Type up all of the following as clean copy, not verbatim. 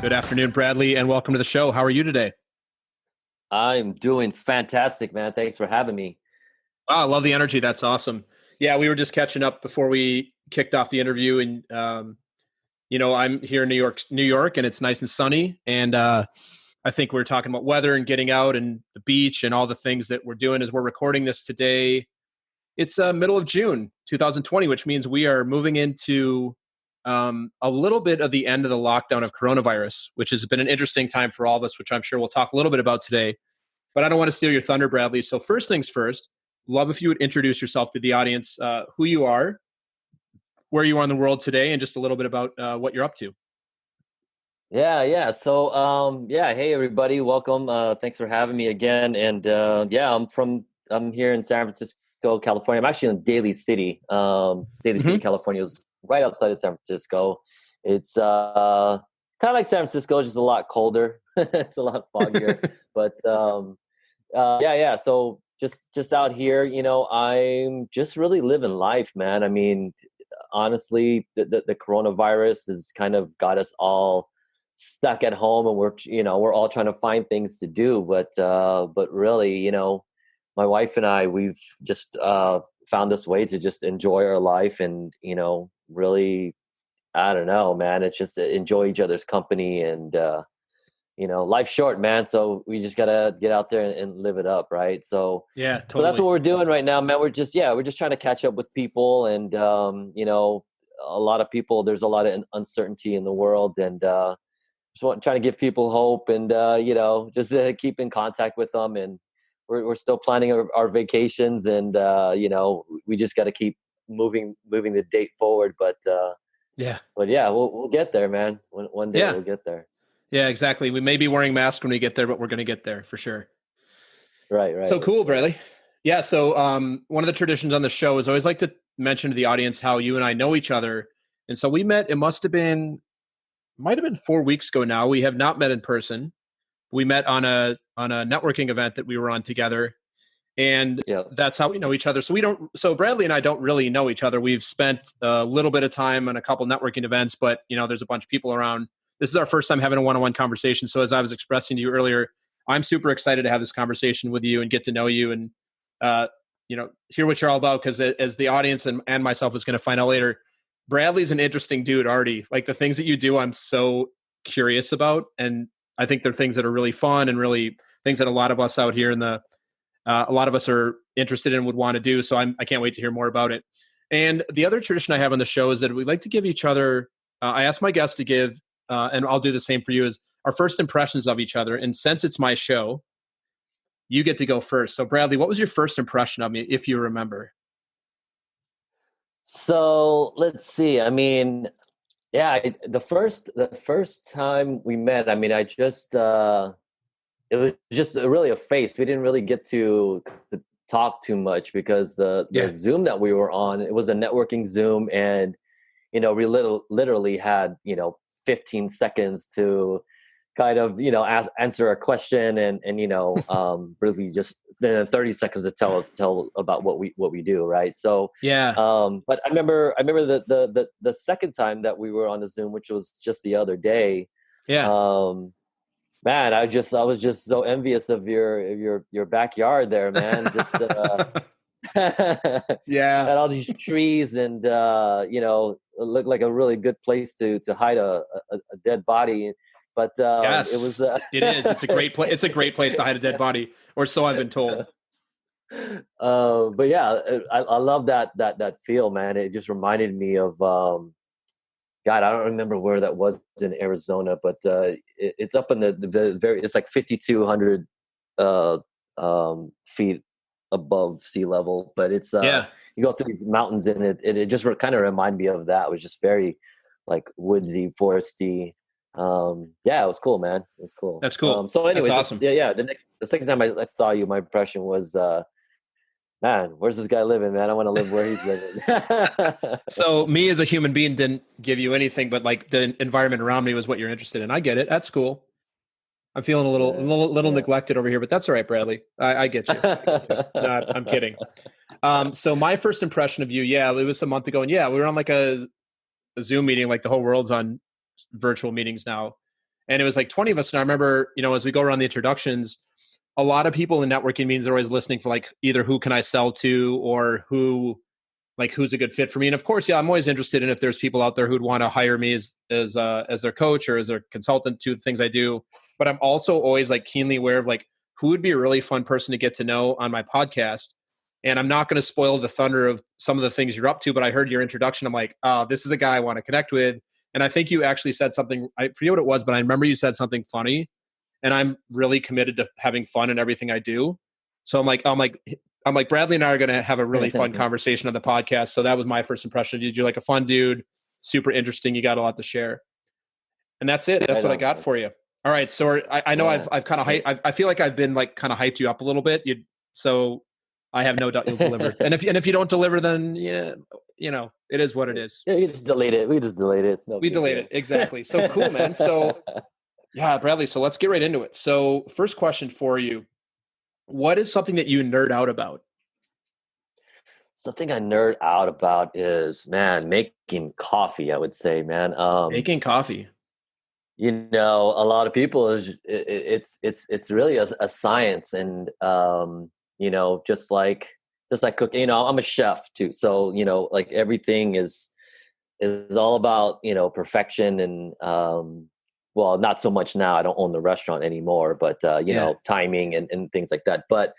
Good afternoon, Bradley, and welcome to the show. How are you today? I'm doing fantastic, man. Thanks for having me. Wow, I love the energy. That's awesome. Yeah, we were just catching up before we kicked off the interview, and I'm here in New York, and it's nice and sunny. And I think we're talking about weather and getting out and the beach and all the things that we're doing as we're recording this today. It's middle of June, 2020, which means we are moving into a little bit of the end of the lockdown of coronavirus, which has been an interesting time for all of us, which I'm sure we'll talk a little bit about today. But I don't want to steal your thunder, Bradley. So first things first, love if you would introduce yourself to the audience, who you are, where you are in the world today, and just a little bit about what you're up to. Yeah. Hey everybody, welcome. Thanks for having me again. And I'm here in San Francisco, California. I'm actually in Daly City. Daly City, Mm-hmm. California is right outside of San Francisco. It's kind of like San Francisco, just a lot colder. It's a lot foggier, but So just out here, I'm just really living life, man. I mean, honestly, the coronavirus has kind of got us all stuck at home, and we're all trying to find things to do. But really, my wife and we've just found this way to just enjoy our life, and really, I don't know, man. It's just to enjoy each other's company, and life's short, man. So we just gotta get out there and live it up, right? Yeah, So that's totally. what we're doing right now, man. We're just trying to catch up with people, and a lot of people. There's a lot of uncertainty in the world, and trying to give people hope, and just keep in contact with them. And we're still planning our vacations, and we just got to keep moving the date forward. Yeah, But yeah, we'll get there, man. One day yeah, we'll get there. yeah, exactly. We may be wearing masks when we get there, but we're going to get there for sure. Right, So right. cool, Bradley. Yeah, so one of the traditions on the show is I always like to mention to the audience how you and I know each other. And so we met, it might have been 4 weeks ago now. We have not met in person. We met on a networking event that we were on together, and Yeah. that's how we know each other. So Bradley and I don't really know each other. We've spent a little bit of time on a couple networking events, but there's a bunch of people around. This is our first time having a one-on-one conversation. So as I was expressing to you earlier, I'm super excited to have this conversation with you and get to know you, and uh, hear what you're all about, because as the audience and myself is going to find out later, Bradley's an interesting dude already. Like, the things that you do, I'm so curious about, and I think they're things that are really fun and really things that a lot of us out here a lot of us are interested in, would want to do. So I can't wait to hear more about it. And the other tradition I have on the show is that we like to give each other. I ask my guests to give, and I'll do the same for you, is our first impressions of each other. And since it's my show, you get to go first. So Bradley, what was your first impression of me, if you remember? So let's see. I mean, yeah, the first time we met, I mean, it was just really a face. We didn't really get to talk too much because the Yeah. Zoom that we were on, it was a networking Zoom, and we literally had 15 seconds to kind of answer a question, and really just then 30 seconds to tell about what we do, right? So Yeah. but I remember the second time that we were on the Zoom, which was just the other day. Yeah. um Man, I was just so envious of your backyard there, man. Just Yeah. had all these trees, and it looked like a really good place to hide a dead body. But it was Yes, it is. It's a great place. It's a great place to hide a dead body, or so I've been told. but yeah, I love that feel, man. It just reminded me of God, I don't remember where that was in Arizona, but it's up in the very. It's like 5,200 uh, feet above sea level, but it's Yeah. you go through these mountains, and it just kind of reminded me of that. It was just very like woodsy, foresty. Yeah, it was cool, man. It was cool. That's cool. So, That's anyways, awesome. the second time I saw you, my impression was, man, where's this guy living, man? I want to live where he's living. So me as a human being didn't give you anything, but like the environment around me was what you're interested in. I get it. That's cool. I'm feeling a little, Yeah, little yeah. neglected over here, but that's all right, Bradley. I get you. I get you. No, I'm kidding. So my first impression of you, yeah, it was a month ago, and yeah, we were on like a Zoom meeting. Like, the whole world's on virtual meetings now, And it was like 20 of us. And I remember, as we go around the introductions, a lot of people in networking meetings are always listening for like either who can I sell to or who's a good fit for me. And of course, yeah, I'm always interested in if there's people out there who'd want to hire me as their coach or as their consultant to the things I do. But I'm also always like keenly aware of like who would be a really fun person to get to know on my podcast. And I'm not going to spoil the thunder of some of the things you're up to, but I heard your introduction. I'm like, oh, this is a guy I want to connect with. And I think you actually said something, I forget what it was, but I remember you said something funny. And I'm really committed to having fun in everything I do. So I'm like, Bradley and I are going to have a really fun conversation on the podcast. So that was my first impression of you. You're like a fun dude, super interesting. You got a lot to share. And that's it. That's what I got for you. All right. So I know I've kind of I feel like I've been like kind of hyped you up a little bit. So I have no doubt you'll deliver. And if you don't deliver, then it is what it is. Yeah, you just delete it. We just delete it. We delete it. Exactly. So cool, man. So yeah, Bradley. So let's get right into it. So first question for you. What is something that you nerd out about? Something I nerd out about is, man, making coffee, I would say, man. Making coffee. A lot of people it's really a science, and just like cooking. I'm a chef too, so like everything is all about perfection, and well, not so much now. I don't own the restaurant anymore, but timing and things like that. But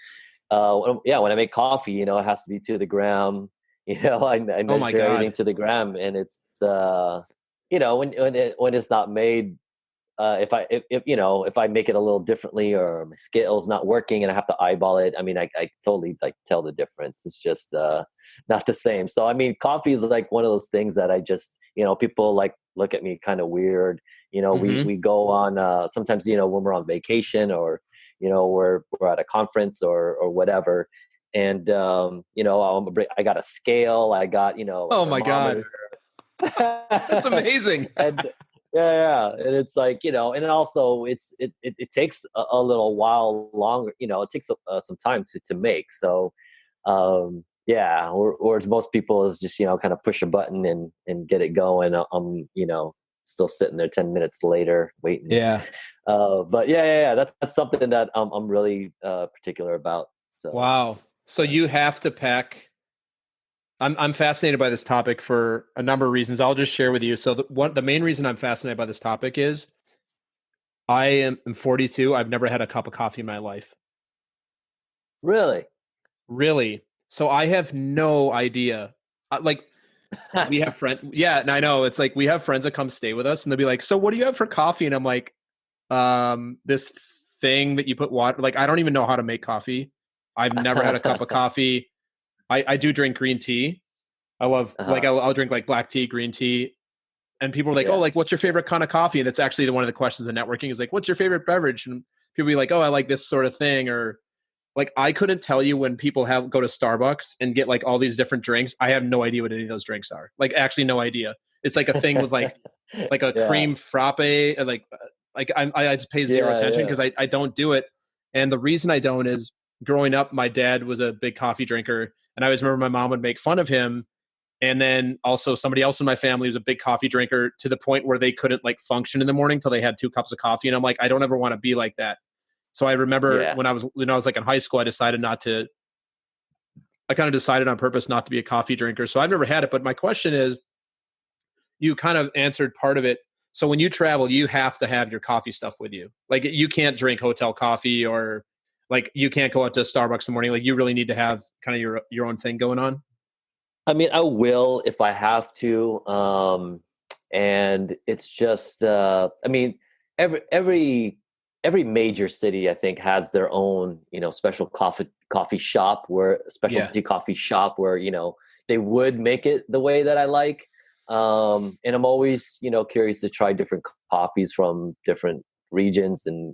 when I make coffee, it has to be to the gram. I measure everything to the gram, and it's when it's not made. If I make it a little differently, or my scale's not working and I have to eyeball it, I mean, I totally like tell the difference. It's just not the same. So I mean, coffee is like one of those things that I just people like look at me kind of weird. We go on sometimes when we're on vacation, or we're at a conference or whatever, and I got a scale, I got oh my god, that's amazing. and and it's like and also it takes a little while longer. It takes some time to make. So whereas most people is just kind of push a button and get it going. I'm still sitting there 10 minutes later waiting. But that's something that I'm really particular about. So wow. So you have to pack. I'm fascinated by this topic for a number of reasons. I'll just share with you. So the main reason I'm fascinated by this topic is I am 42. I've never had a cup of coffee in my life. Really? So I have no idea. We have friends. Yeah, and I know it's like we have friends that come stay with us, and they'll be like, "So what do you have for coffee?" And I'm like, "This thing that you put water." Like I don't even know how to make coffee. I've never had a cup of coffee. I do drink green tea. I love I'll drink like black tea, green tea, and people are like, "Oh, like what's your favorite kind of coffee?" And that's actually one of the questions in networking is like, "What's your favorite beverage?" And people be like, "Oh, I like this sort of thing," or like I couldn't tell you when people go to Starbucks and get like all these different drinks. I have no idea what any of those drinks are. Like actually no idea. It's like a thing with like a cream frappe. Like I just pay zero attention because I don't do it. And the reason I don't is growing up, my dad was a big coffee drinker. And I always remember my mom would make fun of him. And then also somebody else in my family was a big coffee drinker to the point where they couldn't like function in the morning till they had 2 cups of coffee. And I'm like, I don't ever want to be like that. So I remember when I was like in high school, I kind of decided on purpose not to be a coffee drinker. So I've never had it. But my question is, you kind of answered part of it. So when you travel, you have to have your coffee stuff with you. Like you can't drink hotel coffee, or like you can't go out to Starbucks in the morning. Like you really need to have kind of your own thing going on. I mean, I will if I have to. And it's just, I mean, every major city, I think, has their own, special coffee shop, where specialty coffee shop where, they would make it the way that I like. And I'm always, curious to try different coffees from different regions, and,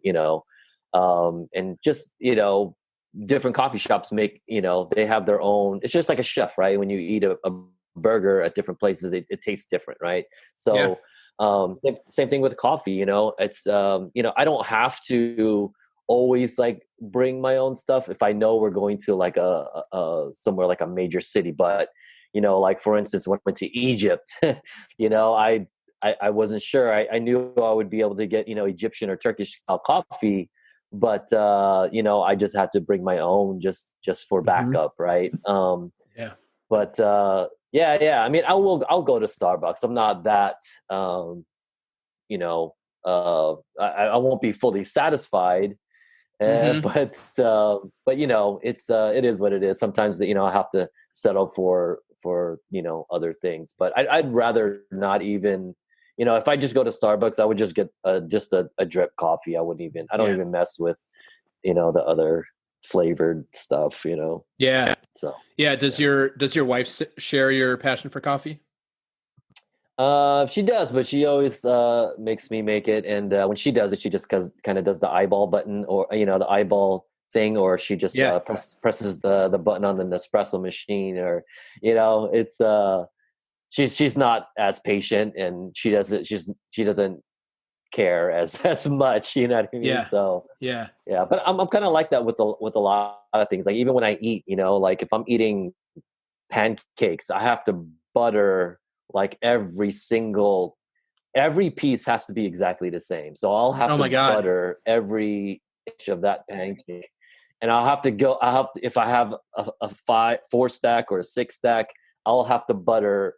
and just, different coffee shops make, they have their own, it's just like a chef, right? When you eat a burger at different places, it tastes different, right? So, same thing with coffee, it's, I don't have to always like bring my own stuff if I know we're going to like a somewhere like a major city. But, like for instance, when I went to Egypt, I wasn't sure. I knew I would be able to get, Egyptian or Turkish style coffee, but I just had to bring my own just for Hmm. backup, right? Yeah. But yeah. I mean, I'll go to Starbucks. I'm not that you know, I won't be fully satisfied. Hmm. But it is what it is. Sometimes I have to settle for other things. But I'd rather not even. If I just go to Starbucks, I would just get just a drip coffee. I don't Yeah. even mess with the other flavored stuff. Yeah. So Yeah. yeah. Does your wife share your passion for coffee? She does, but she always makes me make it. And when she does it, she just kind of does the eyeball button, or the eyeball thing, or she just Yeah. presses the button on the Nespresso machine, or it's she's not as patient, and she doesn't care as as much. You know what I mean? Yeah. So Yeah. yeah, but I'm kind of like that with a lot of things. Like even when I eat, like if I'm eating pancakes, I have to butter like every piece has to be exactly the same. So I'll have Oh to my God. butter every inch of that pancake. And if I have a four stack or a six stack, I'll have to butter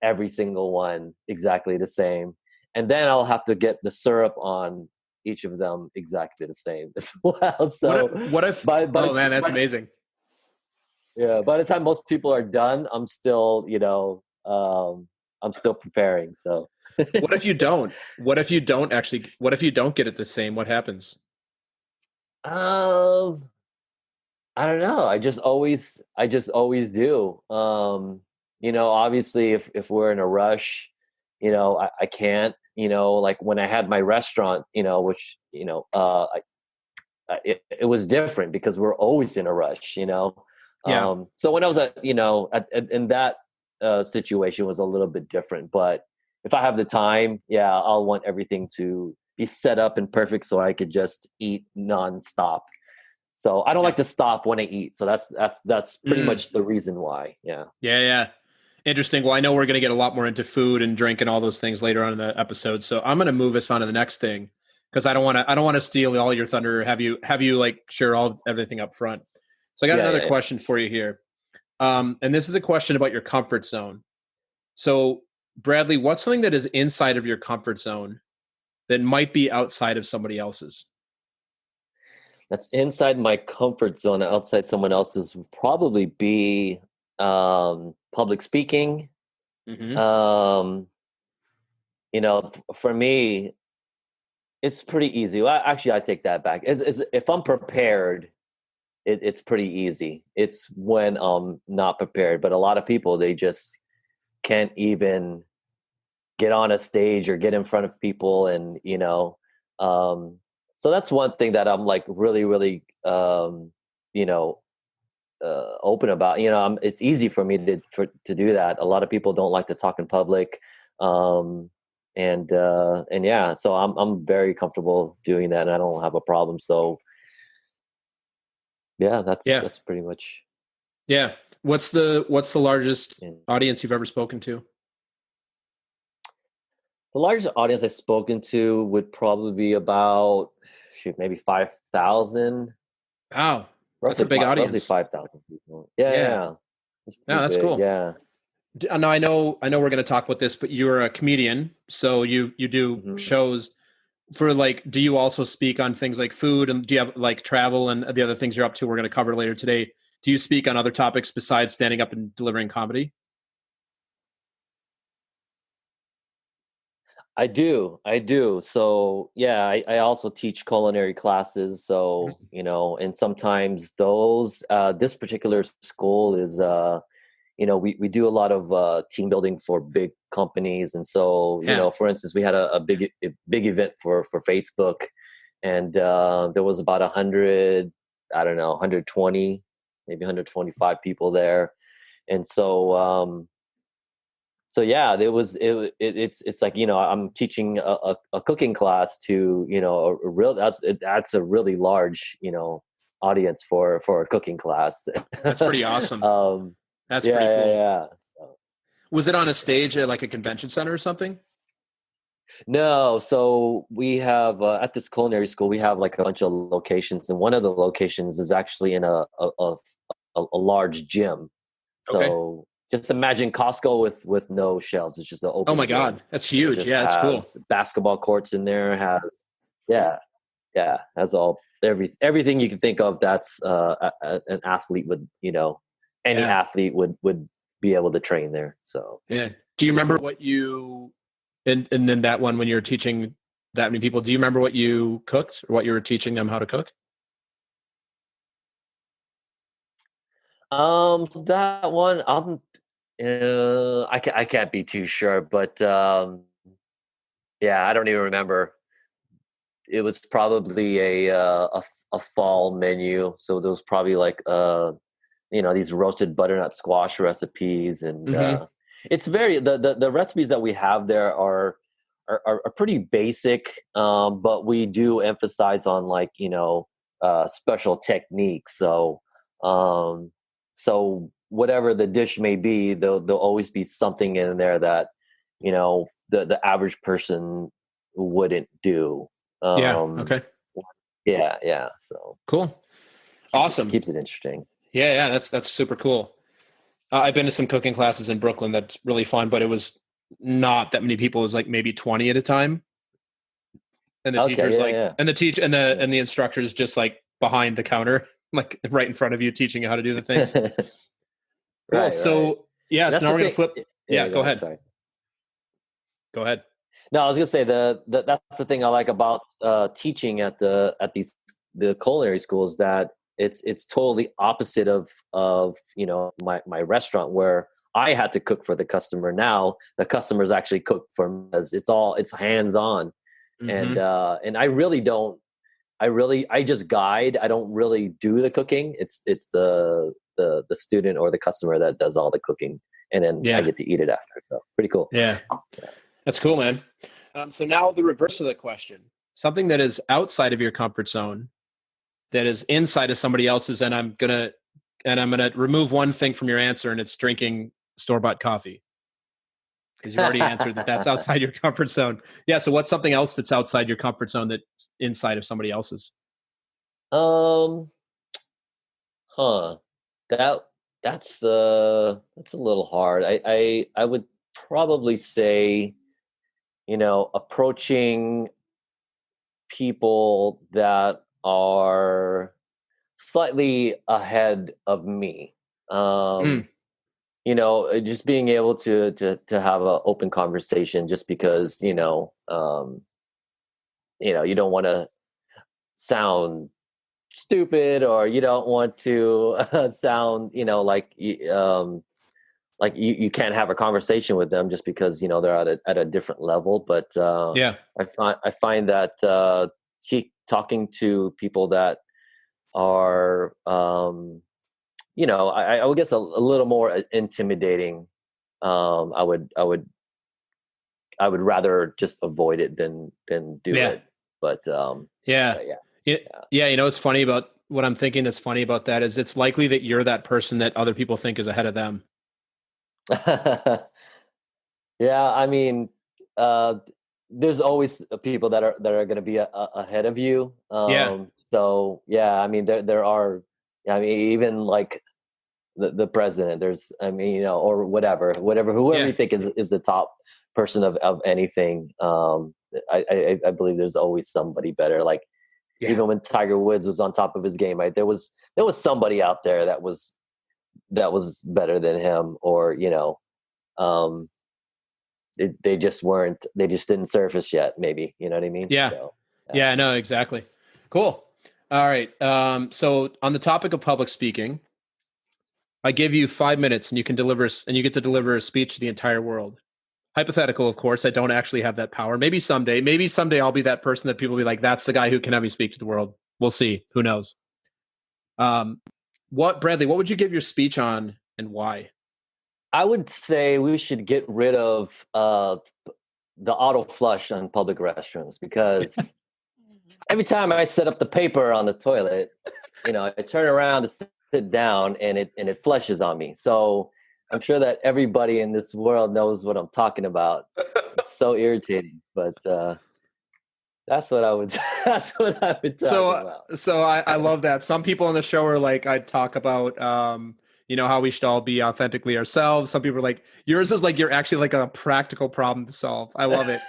every single one exactly the same. And then I'll have to get the syrup on each of them exactly the same as well. What if, So, what if, but oh it's, man, that's amazing. yeah, by the time most people are done, I'm still preparing. So, What if you don't? What if you don't get it the same? What happens? um, I don't know. I just always do. Obviously, if we're in a rush, I can't. Like when I had my restaurant, which it was different because we're always in a rush. Yeah. So when I was in that situation was a little bit different. But if I have the time, yeah, I'll want everything to be set up and perfect so I could just eat nonstop. So I don't Yeah. like to stop when I eat. So that's pretty Mm. much the reason why. Yeah. Yeah. Yeah. Interesting. Well, I know we're going to get a lot more into food and drink and all those things later on in the episode. So I'm going to move us on to the next thing because I don't want to steal all your thunder. Or have you like share everything up front. So I got Yeah, another yeah, yeah. question for you here. And this is a question about your comfort zone. So Bradley, what's something that is inside of your comfort zone that might be outside of somebody else's? That's inside my comfort zone. Outside someone else's would probably be public speaking. Hmm. Um, for me, it's pretty easy. Well, actually, I take that back. If I'm prepared, it's pretty easy. It's when I'm not prepared. But a lot of people, they just can't even get on a stage or get in front of people, and um, so that's one thing that I'm like really, really, you know, open about. It's easy for me to do that. A lot of people don't like to talk in public. Um, and yeah, so I'm very comfortable doing that, and I don't have a problem. So yeah, that's Yeah. that's pretty much. Yeah. What's the largest Yeah. audience you've ever spoken to? The largest audience I've spoken to would probably be about, shoot, maybe 5,000, Wow. That's a roughly big roughly audience. 5,000 people. Yeah, yeah, Yeah. yeah. It's Yeah, pretty that's big. cool. Yeah. Now I know we're going to talk about this, but you're a comedian, so you do Hmm. shows for like do you also speak on things like food and do you have like travel and the other things you're up to we're going to cover later today? Do you speak on other topics besides standing up and delivering comedy? I do. So yeah, I also teach culinary classes. So Mhm. and sometimes this particular school is we do a lot of team building for big companies, and so Yeah. for instance, we had a big event for Facebook, and there was about 100, I don't know, 120, maybe 125 people there, and so yeah, it's like I'm teaching a cooking class to a real that's a really large audience for a cooking class. That's pretty awesome. um That's yeah, pretty yeah, cool. yeah. So Was it on a stage at like a convention center or something? No, so we have at this culinary school we have like a bunch of locations, and one of the locations is actually in a large gym. Okay. So just imagine Costco with no shelves. It's just an Oh open my gym, God, that's and it huge. just Yeah, that's cool. has basketball courts in there. Has yeah, yeah, has all everything you can think of. That's an athlete would any Yeah, athlete would be able to train there. So yeah. Do you pretty remember cool. what you and then that one when you're teaching that many people? Do you remember what you cooked or what you were teaching them how to cook? So that one, I can't be too sure, but yeah, I don't even remember. It was probably a fall menu, so there was probably like these roasted butternut squash recipes, and Mm-hmm. it's very the recipes that we have there are pretty basic, but we do emphasize on like special techniques. Um, so whatever the dish may be, there'll always be something in there that the average person wouldn't do. Yeah. Um, Okay. yeah, yeah. So Cool. keeps it Awesome. keeps it interesting. Yeah, yeah. That's super cool. I've been to some cooking classes in Brooklyn. That's really fun, but it was not that many people. It was like maybe 20 at a time, and the Okay, teacher's yeah, like, yeah, and the teach and the yeah. and the instructor's just like behind the counter, like right in front of you, teaching you how to do the things. Cool. Right, right. So yeah, And so that's now the we're gonna thing. flip. Yeah, Yeah, go go ahead. ahead. Sorry. Go ahead. No, I was gonna say that's the thing I like about teaching at the culinary schools, that it's totally opposite of my restaurant, where I had to cook for the customer. Now the customers actually cook for me, as it's hands on, Mm-hmm. and I really don't. I just guide. I don't really do the cooking. It's the student or the customer that does all the cooking, and then I Yeah. get to eat it after. So pretty cool. Yeah. That's cool, man. So now the reverse of the question: something that is outside of your comfort zone, that is inside of somebody else's, and I'm gonna remove one thing from your answer, and it's drinking store bought coffee because you've already answered that that's outside your comfort zone. Yeah. So what's something else that's outside your comfort zone that's inside of somebody else's? um, huh. That that's a little hard. I would probably say, approaching people that are slightly ahead of me. Mm, Just being able to have an open conversation, just because you don't want to sound stupid, or you don't want to sound like you can't have a conversation with them just because they're at a different level. But yeah. I find that keep talking to people that are I would guess a little more intimidating. I would rather just avoid it than do Yeah. it. But Yeah. but yeah, Yeah. Yeah. It's funny about what I'm thinking that's funny about that is it's likely that you're that person that other people think is ahead of them. yeah. Yeah, I mean, uh, there's always people that are going to be ahead of you. Yeah. So yeah, I mean, there are. I mean, even like the president. There's, I mean, or whoever Yeah. you think is the top person of anything. I believe there's always somebody better. Like Yeah. even when Tiger Woods was on top of his game, right? There was somebody out there that was better than him, or um, they just weren't. They just didn't surface yet. Maybe you know what I mean. Yeah. So yeah. Yeah. No, exactly. Cool. All right. So on the topic of public speaking, I give you 5 minutes and you get to deliver a speech to the entire world. Hypothetical, of course. I don't actually have that power. Maybe someday I'll be that person that people will be like, that's the guy who can have me speak to the world. We'll see. Who knows? Um, Bradley, what would you give your speech on and why? I would say we should get rid of the auto flush on public restrooms, because every time I set up the paper on the toilet, I turn around to sit down, and it flushes on me. So I'm sure that everybody in this world knows what I'm talking about. It's so irritating, but that's what I would. That's what I would talk about. So I love that. Some people on the show are like, I talk about, how we should all be authentically ourselves. Some people are like, yours is like, you're actually like a practical problem to solve. I love it.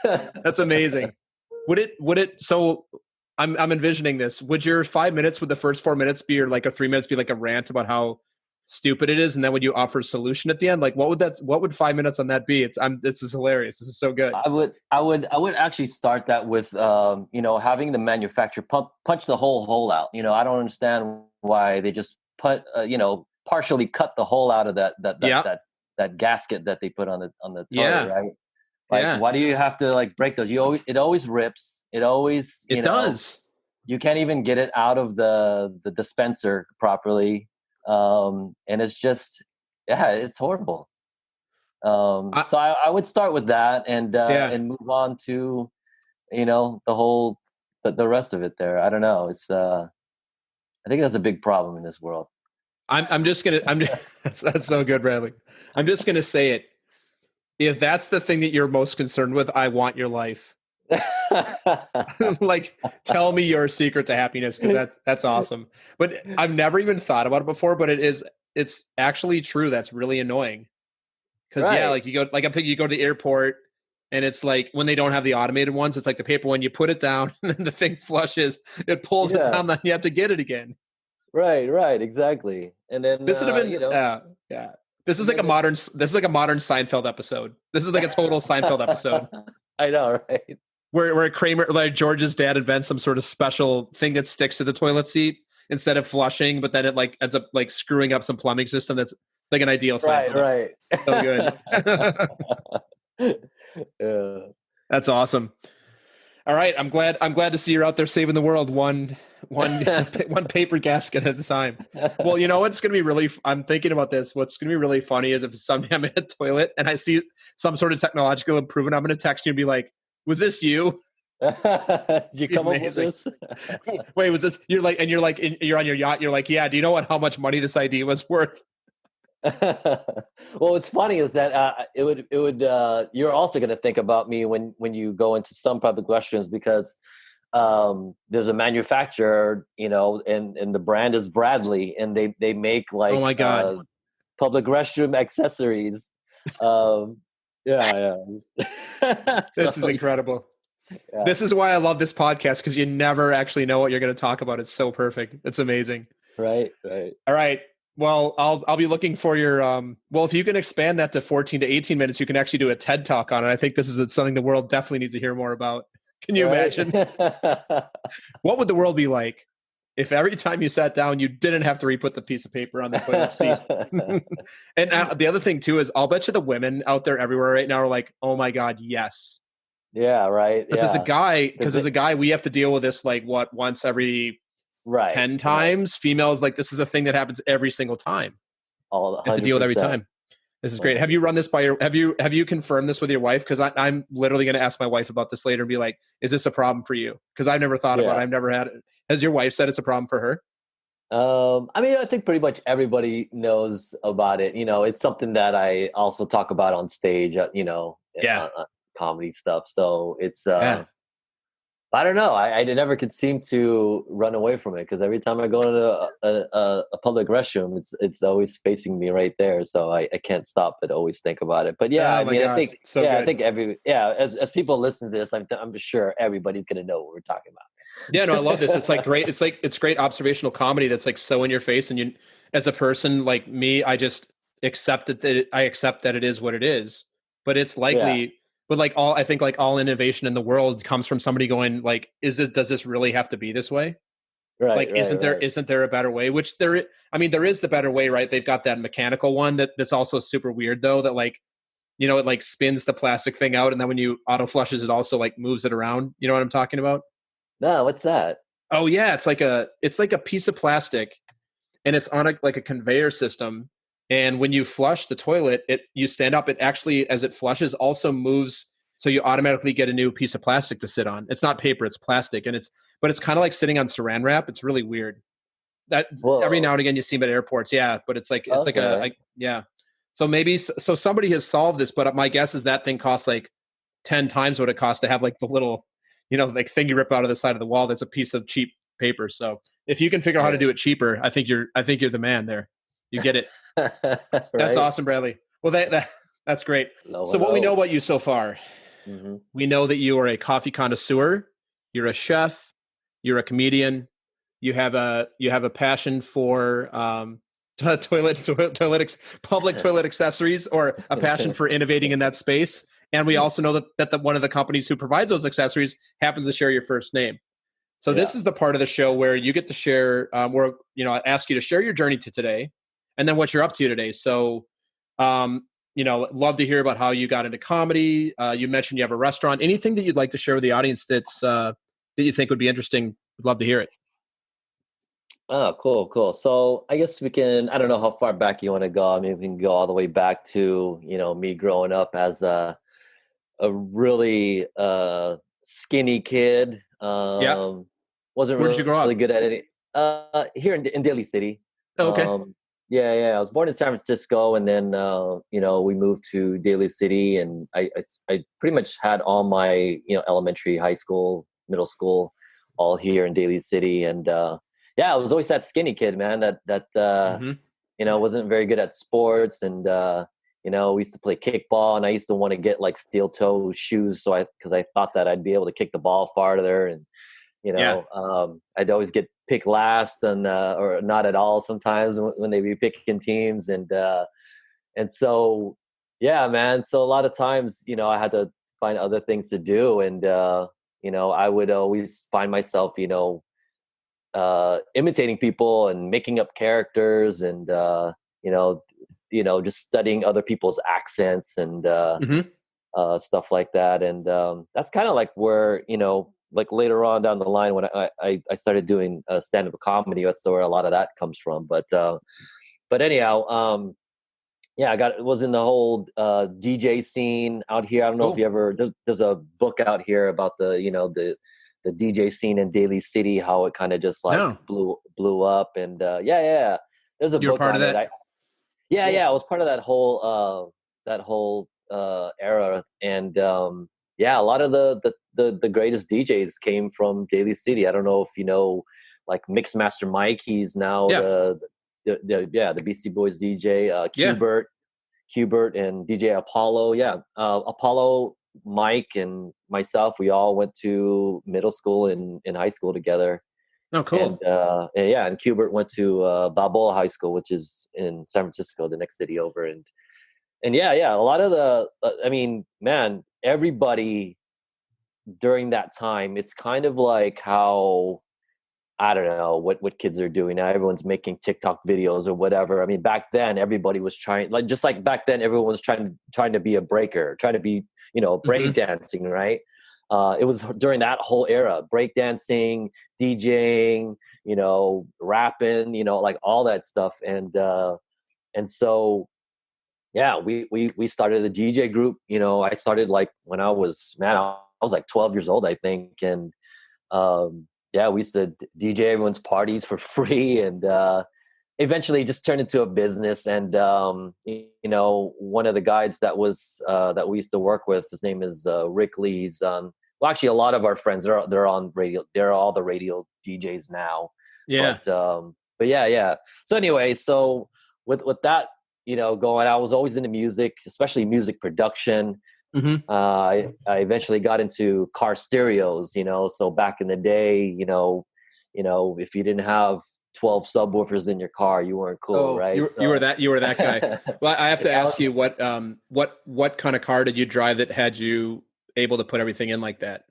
That's amazing. So I'm envisioning this. Would your 5 minutes, would the first 4 minutes be, or like a 3 minutes be like a rant about how stupid it is, and then would you offer a solution at the end? Like, what would 5 minutes on that be? This is hilarious. This is so good. I would actually start that with having the manufacturer punch the whole hole out. I don't understand why they just partially cut the hole out of that gasket that they put on the toilet, right? Like, why do you have to like break those? It always rips. It always does. You can't even get it out of the dispenser properly. And it's just, it's horrible. So I would start with that and move on to, the rest of it there. I don't know. It's, I think that's a big problem in this world. That's so good, Bradley. I'm just going to say it. If that's the thing that you're most concerned with, I want your life. Like, tell me your secret to happiness, because that's awesome. But I've never even thought about it before, but it's actually true. That's really annoying. Because like you go, like I'm thinking, you go to the airport and it's like when they don't have the automated ones, it's like the paper one, you put it down and then the thing flushes, it pulls it down, then you have to get it again. Right, exactly. And then this would have been This is like a modern Seinfeld episode. This is like a total Seinfeld episode. I know, right? Where Kramer, like George's dad, invents some sort of special thing that sticks to the toilet seat instead of flushing, but then it like ends up like screwing up some plumbing system. It's like an ideal Seinfeld. Right. So good. Yeah. That's awesome. All right, I'm glad to see you're out there saving the world one paper gasket at a time. Well, you know what's going to be really, I'm thinking about this. What's going to be really funny is if someday I'm in a toilet and I see some sort of technological improvement, I'm going to text you and be like, was this you? Did you come up with this? Wait, was this, you're on your yacht. You're like, yeah. Do you know how much money this idea was worth? Well, what's funny is that it would you're also going to think about me when you go into some public restrooms, because there's a manufacturer, and the brand is Bradley, and they make like, oh my God, public restroom accessories. This is incredible. Yeah. This is why I love this podcast, because you never actually know what you're going to talk about. It's so perfect. It's amazing. Right. All right. Well, I'll be looking for your if you can expand that to 14 to 18 minutes, you can actually do a TED Talk on it. I think this is something the world definitely needs to hear more about. Can you imagine? What would the world be like if every time you sat down, you didn't have to re-put the piece of paper on the toilet seat? And the other thing too is, I'll bet you the women out there everywhere right now are like, oh my God, yes. Yeah, right. Because as a guy, we have to deal with this like once every 10 times. Females, like, this is a thing that happens every single time. You have to deal with every time. This is great. Have you run this by have you confirmed this with your wife? Because I'm literally going to ask my wife about this later and be like, is this a problem for you? Because I've never thought about it. I've never had it. Has your wife said it's a problem for her? I mean, I think pretty much everybody knows about it. It's something that I also talk about on stage, comedy stuff. So it's, I don't know. I never could seem to run away from it, because every time I go to a public restroom, it's always facing me right there. So I can't stop but always think about it. But I think I think as people listen to this, I'm sure everybody's gonna know what we're talking about. Yeah, no, I love this. It's like great. It's great observational comedy that's like so in your face, and you, as a person like me, I just accept that it is what it is. But it's likely. Yeah. But I think all innovation in the world comes from somebody going like, does this really have to be this way? Right. Like, isn't there a better way? Which there is the better way, right? They've got that mechanical one that's also super weird though, that like, it like spins the plastic thing out, and then when you auto flushes, it also like moves it around. You know what I'm talking about? No, what's that? Oh yeah, it's like a piece of plastic, and it's on a conveyor system. And when you flush the toilet, you stand up. It actually, as it flushes, also moves, so you automatically get a new piece of plastic to sit on. It's not paper; it's plastic, but it's kind of like sitting on Saran wrap. It's really weird. That every now and again you see them at airports, but it's like So maybe so somebody has solved this, but my guess is that thing costs like 10 times what it costs to have like the little, like thing you rip out of the side of the wall. That's a piece of cheap paper. So if you can figure out how to Yeah. do it cheaper, I think you're the man there. You get it. That's Right. awesome, Bradley. Well, that's great. Low So and what we know low. about you so far, we know that you are a coffee connoisseur, you're a chef, you're a comedian, you have a passion for public toilet accessories, or a passion for innovating in that space. And we also know that one of the companies who provides those accessories happens to share your first name. So Yeah. this is the part of the show where you get to share, where I ask you to share your journey to today, and then what you're up to today. So, love to hear about how you got into comedy. You mentioned you have a restaurant. Anything that you'd like to share with the audience that you think would be interesting? We'd love to hear it. Oh, cool, cool. So I guess I don't know how far back you want to go. I mean, we can go all the way back to, me growing up as a really skinny kid. Yeah. Wasn't Where did you grow really up? good at any here in Daly City. Oh, okay. Yeah, yeah. I was born in San Francisco, and then we moved to Daly City, and I pretty much had all my elementary, high school, middle school, all here in Daly City, and yeah, I was always that skinny kid, man. That Hmm. wasn't very good at sports, and we used to play kickball, and I used to want to get like steel toe shoes, because I thought that I'd be able to kick the ball farther, and Yeah. I'd always get picked last, and or not at all sometimes when they be picking teams, and so yeah, man. So a lot of times, I had to find other things to do, and I would always find myself, imitating people and making up characters, and you know just studying other people's accents, and Hmm. stuff like that. And that's kind of like where like later on down the line when I started doing stand-up comedy. That's where a lot of that comes from. But anyhow, yeah, was in the whole DJ scene out here. I don't know if Cool. you ever there's a book out here about the DJ scene in Daly City, how it kind of just like No, blew up. And yeah, there's a you're book part of on it. that. Yeah, Cool. I was part of that whole era. And yeah, a lot of the greatest DJs came from Daly City. I don't know if you know, like Mixmaster Mike. He's now Yeah. the Beastie Boys DJ. Yeah. Qbert and DJ Apollo. Yeah, Apollo, Mike, and myself. We all went to middle school and in high school together. Oh, And cool. yeah, and Qbert went to Balboa High School, which is in San Francisco, the next city over. And yeah, a lot of I mean, man, everybody during that time, it's kind of like how, I don't know what kids are doing now. Everyone's making TikTok videos or whatever. I mean, back then everybody was trying, like, just like back then everyone was trying to be a breaker, trying to be, Hmm. breakdancing, right? It was during that whole era, breakdancing, DJing, rapping, like all that stuff. And so yeah, we started a DJ group. I started like when I was like 12 years old, I think. And yeah, we used to DJ everyone's parties for free, and eventually it just turned into a business. And one of the guys that we used to work with, his name is Rick Lee. He's well, actually, a lot of our friends they're on radio. They're all the radio DJs now. Yeah. But yeah. So anyway, so with that, going, I was always into music, especially music production. Hmm. I eventually got into car stereos, so back in the day, if you didn't have 12 subwoofers in your car, you weren't cool, Oh, right? you were that guy. Well, I have So to that ask was, you what kind of car did you drive that had you able to put everything in like that?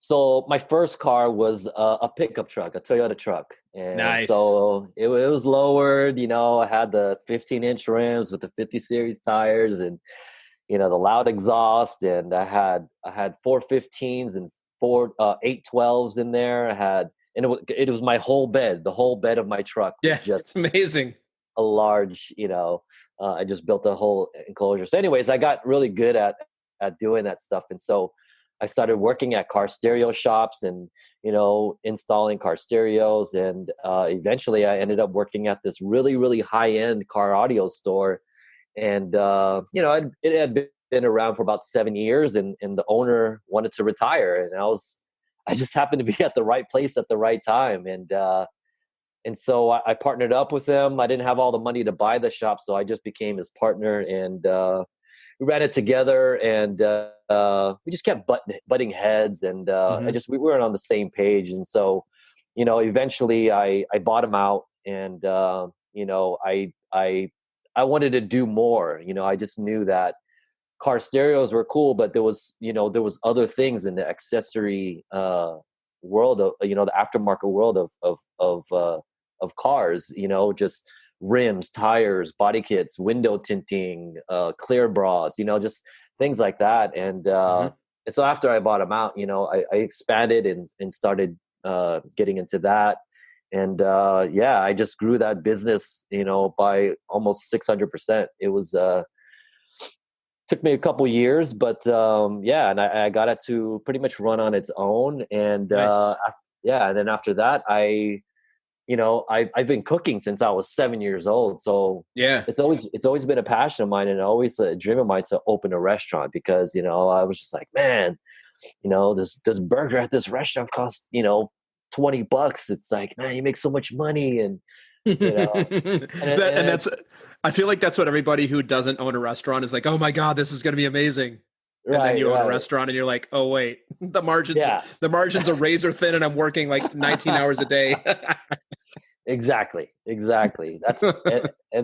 so my first car was a pickup truck, a Toyota truck. And Nice. so it was lowered, I had the 15-inch rims with the 50 series tires, and the loud exhaust, and I had 415s and 812s in there. And it was my whole bed. The whole bed of my truck was Yeah, it's just amazing. a large, I just built a whole enclosure. So anyways, I got really good at doing that stuff. And so I started working at car stereo shops, and installing car stereos. And eventually I ended up working at this really, really high end car audio store And it had been around for about 7 years, and the owner wanted to retire, and I just happened to be at the right place at the right time, and so I partnered up with him. I didn't have all the money to buy the shop, so I just became his partner, and we ran it together, and we just kept butting heads, and Mm-hmm. we weren't on the same page, and so eventually I bought him out, and I wanted to do more. I just knew that car stereos were cool, but there was other things in the accessory world of the aftermarket world of cars. Just rims, tires, body kits, window tinting, clear bras. Just things like that. And so after I bought them out, I expanded and started getting into that. And I just grew that business, by almost 600%. It was took me a couple years, but and I got it to pretty much run on its own. And Nice. and then after that, I've been cooking since I was 7 years old. So Yeah. it's always been a passion of mine, and always a dream of mine to open a restaurant, because I was just like, man, this burger at this restaurant costs $20. It's like, man, you make so much money, and you know And and that's, I feel like that's what everybody who doesn't own a restaurant is like, oh my God, this is going to be amazing. And then right, you own a right, restaurant and you're like, oh wait, yeah. the margins are razor thin and I'm working like 19 hours a day. Exactly. And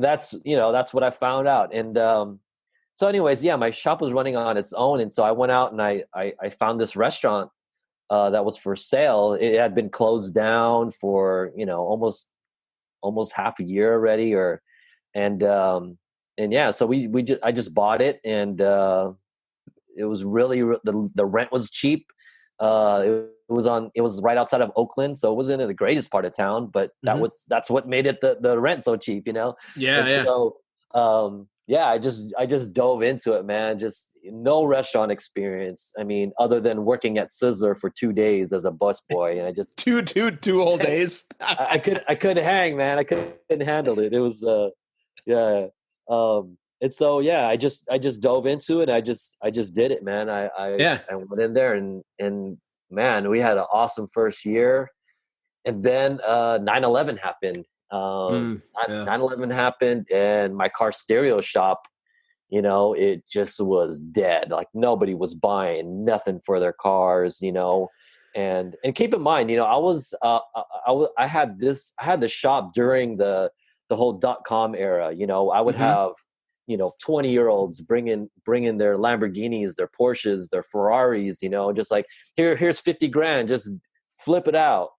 that's what I found out. And so anyways, yeah, my shop was running on its own, and so I went out and I found this restaurant that was for sale. It had been closed down for almost half a year already, and um and yeah, so I just bought it, and it was really the rent was cheap. It was right outside of Oakland, so it wasn't in the greatest part of town, but Hmm. that's what made it the rent so cheap. Yeah, And yeah. so I just dove into it, man. Just no restaurant experience. I mean, other than working at Sizzler for 2 days as a busboy, and I just Two whole days. I couldn't hang, man. I couldn't handle it. It was yeah. And so I just dove into it. I just did it, man. Yeah. I went in there, and man, we had an awesome first year. And then 9/11 happened. Mm, yeah. 9/11 happened, and my car stereo shop, it just was dead. Like, nobody was buying nothing for their cars. And keep in mind, I had the shop during the whole .com era. I would Hmm. have 20-year-olds bringing their Lamborghinis, their Porsches, their Ferraris. Just like, here's 50 grand, just flip it out.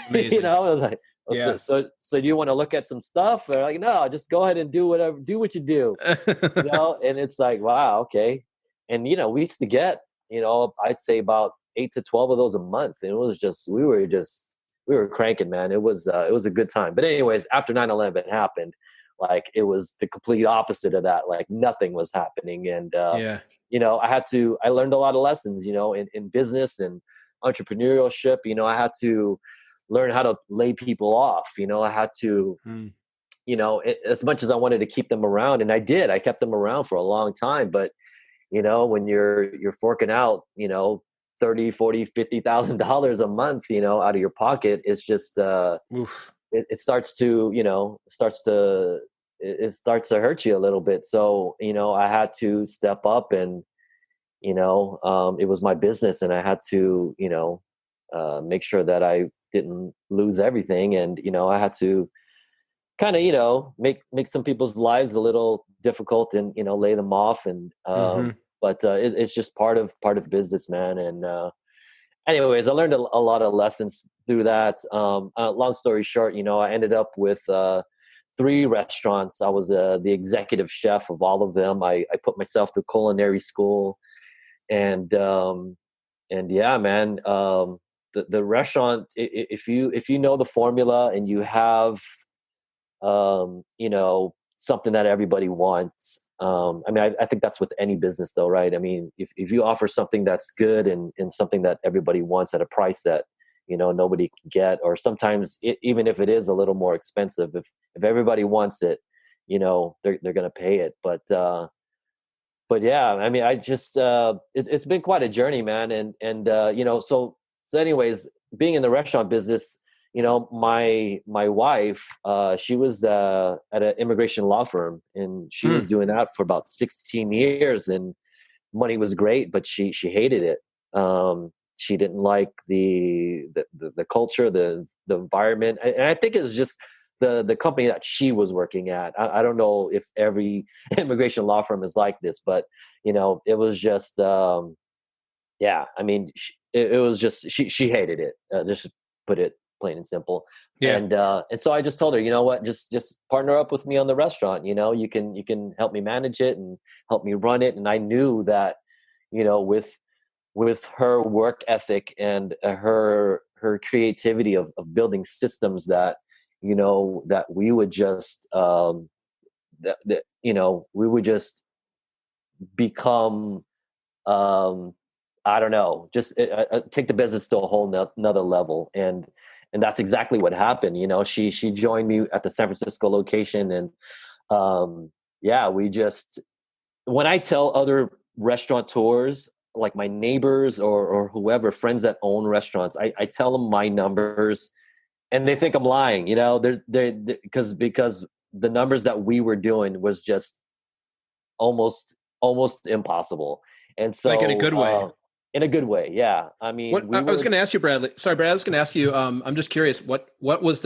Amazing. I was like, oh, so Yeah. so do you want to look at some stuff? Or like, no, just go ahead and do what you do. And it's like, wow, okay. And we used to get, I'd say about 8 to 12 of those a month, and it was just we were cranking, man. It was a good time. But anyways, after 9/11 happened, like, it was the complete opposite of that. Like, nothing was happening, and Yeah. I learned a lot of lessons, in business and entrepreneurship. I had to learn how to lay people off. I had to, Mm. as much as I wanted to keep them around, and I kept them around for a long time. But when you're forking out 30, 40, $50,000 a month, out of your pocket, it's just Oof. it starts to it starts to hurt you a little bit. So I had to step up, and it was my business, and I had to make sure that I didn't lose everything. And I had to kind of make some people's lives a little difficult, and lay them off. And Hmm. but it's just part of business, man. And anyways, I learned a lot of lessons through that. Long story short, I ended up with 3 restaurants. I was the executive chef of all of them. I put myself through culinary school, and yeah, man. The restaurant, if you know the formula, and you have something that everybody wants. I mean, I think that's with any business, though, right? I mean, if you offer something that's good, and something that everybody wants at a price that nobody can get, or sometimes even if it is a little more expensive, if everybody wants it, they're going to pay it. But yeah, I mean, I just it's been quite a journey, man. So anyways, being in the restaurant business, my wife, she was at an immigration law firm, and she was Hmm. doing that for about 16 years, and money was great, but she hated it. She didn't like the culture, the environment, and I think it was just the company that she was working at. I don't know if every immigration law firm is like this, but it was just yeah. I mean, it was just she hated it. Just to put it plain and simple. Yeah. And so I just told her, you know what, just partner up with me on the restaurant. You can help me manage it and help me run it. And I knew that, with her work ethic and her creativity of building systems that we would just we would just become I don't know, just take the business to a whole another level. And that's exactly what happened. She joined me at the San Francisco location, and yeah, we just, when I tell other restaurateurs, like my neighbors or whoever, friends that own restaurants, I tell them my numbers, and they think I'm lying. They're because the numbers that we were doing was just almost impossible. And Like in a so, good way. in a good way, yeah. I mean, What we I was were going to ask you, Bradley. Sorry, Brad. I was going to ask you. I'm just curious. What was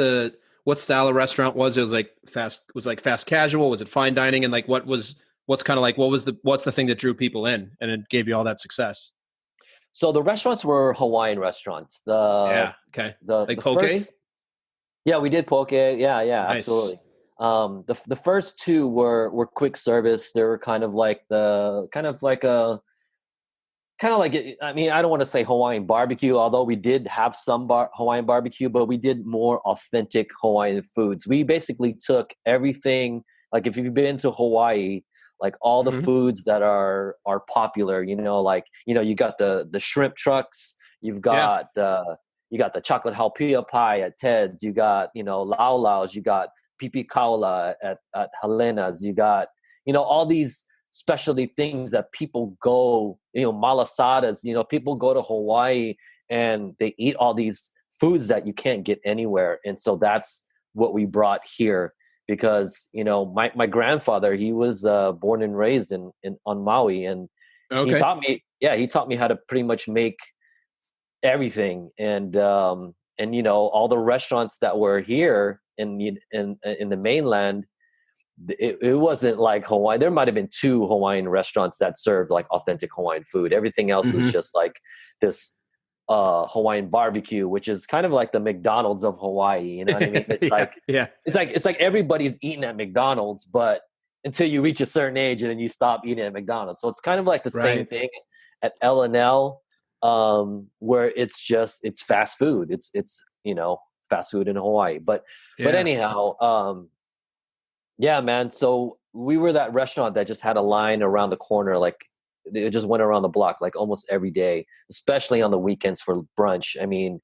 what style of restaurant was it? Was like fast? Was it like fast casual? Was it fine dining? And like what's kind of like what's the thing that drew people in and it gave you all that success? so the restaurants were Hawaiian restaurants. The Yeah. Okay. the Like the poke. first, yeah, we did poke. Yeah, Nice. absolutely. The first two were quick service. They were kind of like I mean, I don't want to say Hawaiian barbecue, although we did have some Hawaiian barbecue, but we did more authentic Hawaiian foods. We basically took everything, like if you've been to Hawaii, like all the Hmm. foods that are popular, like you got the shrimp trucks, Yeah. you got the chocolate halpia pie at Ted's, you got lau laus, you got pipi kaula at Helena's, you got all these specialty things that people go, malasadas, people go to Hawaii and they eat all these foods that you can't get anywhere. And so that's what we brought here, because, my grandfather, he was born and raised in on Maui, and Okay. he taught me how to pretty much make everything. And all the restaurants that were here in the mainland, it wasn't like Hawaii. There might have been two Hawaiian restaurants that served like authentic Hawaiian food. Everything else was Hmm. just like this Hawaiian barbecue, which is kind of like the McDonald's of Hawaii. You know what I mean? It's Yeah. like Yeah. everybody's eating at McDonald's, but until you reach a certain age and then you stop eating at McDonald's. So it's kind of like the same Right. thing at L&L, where it's fast food. It's fast food in Hawaii. But Yeah. anyhow, yeah, man. So we were that restaurant that just had a line around the corner, like it just went around the block like almost every day, especially on the weekends for brunch. I mean,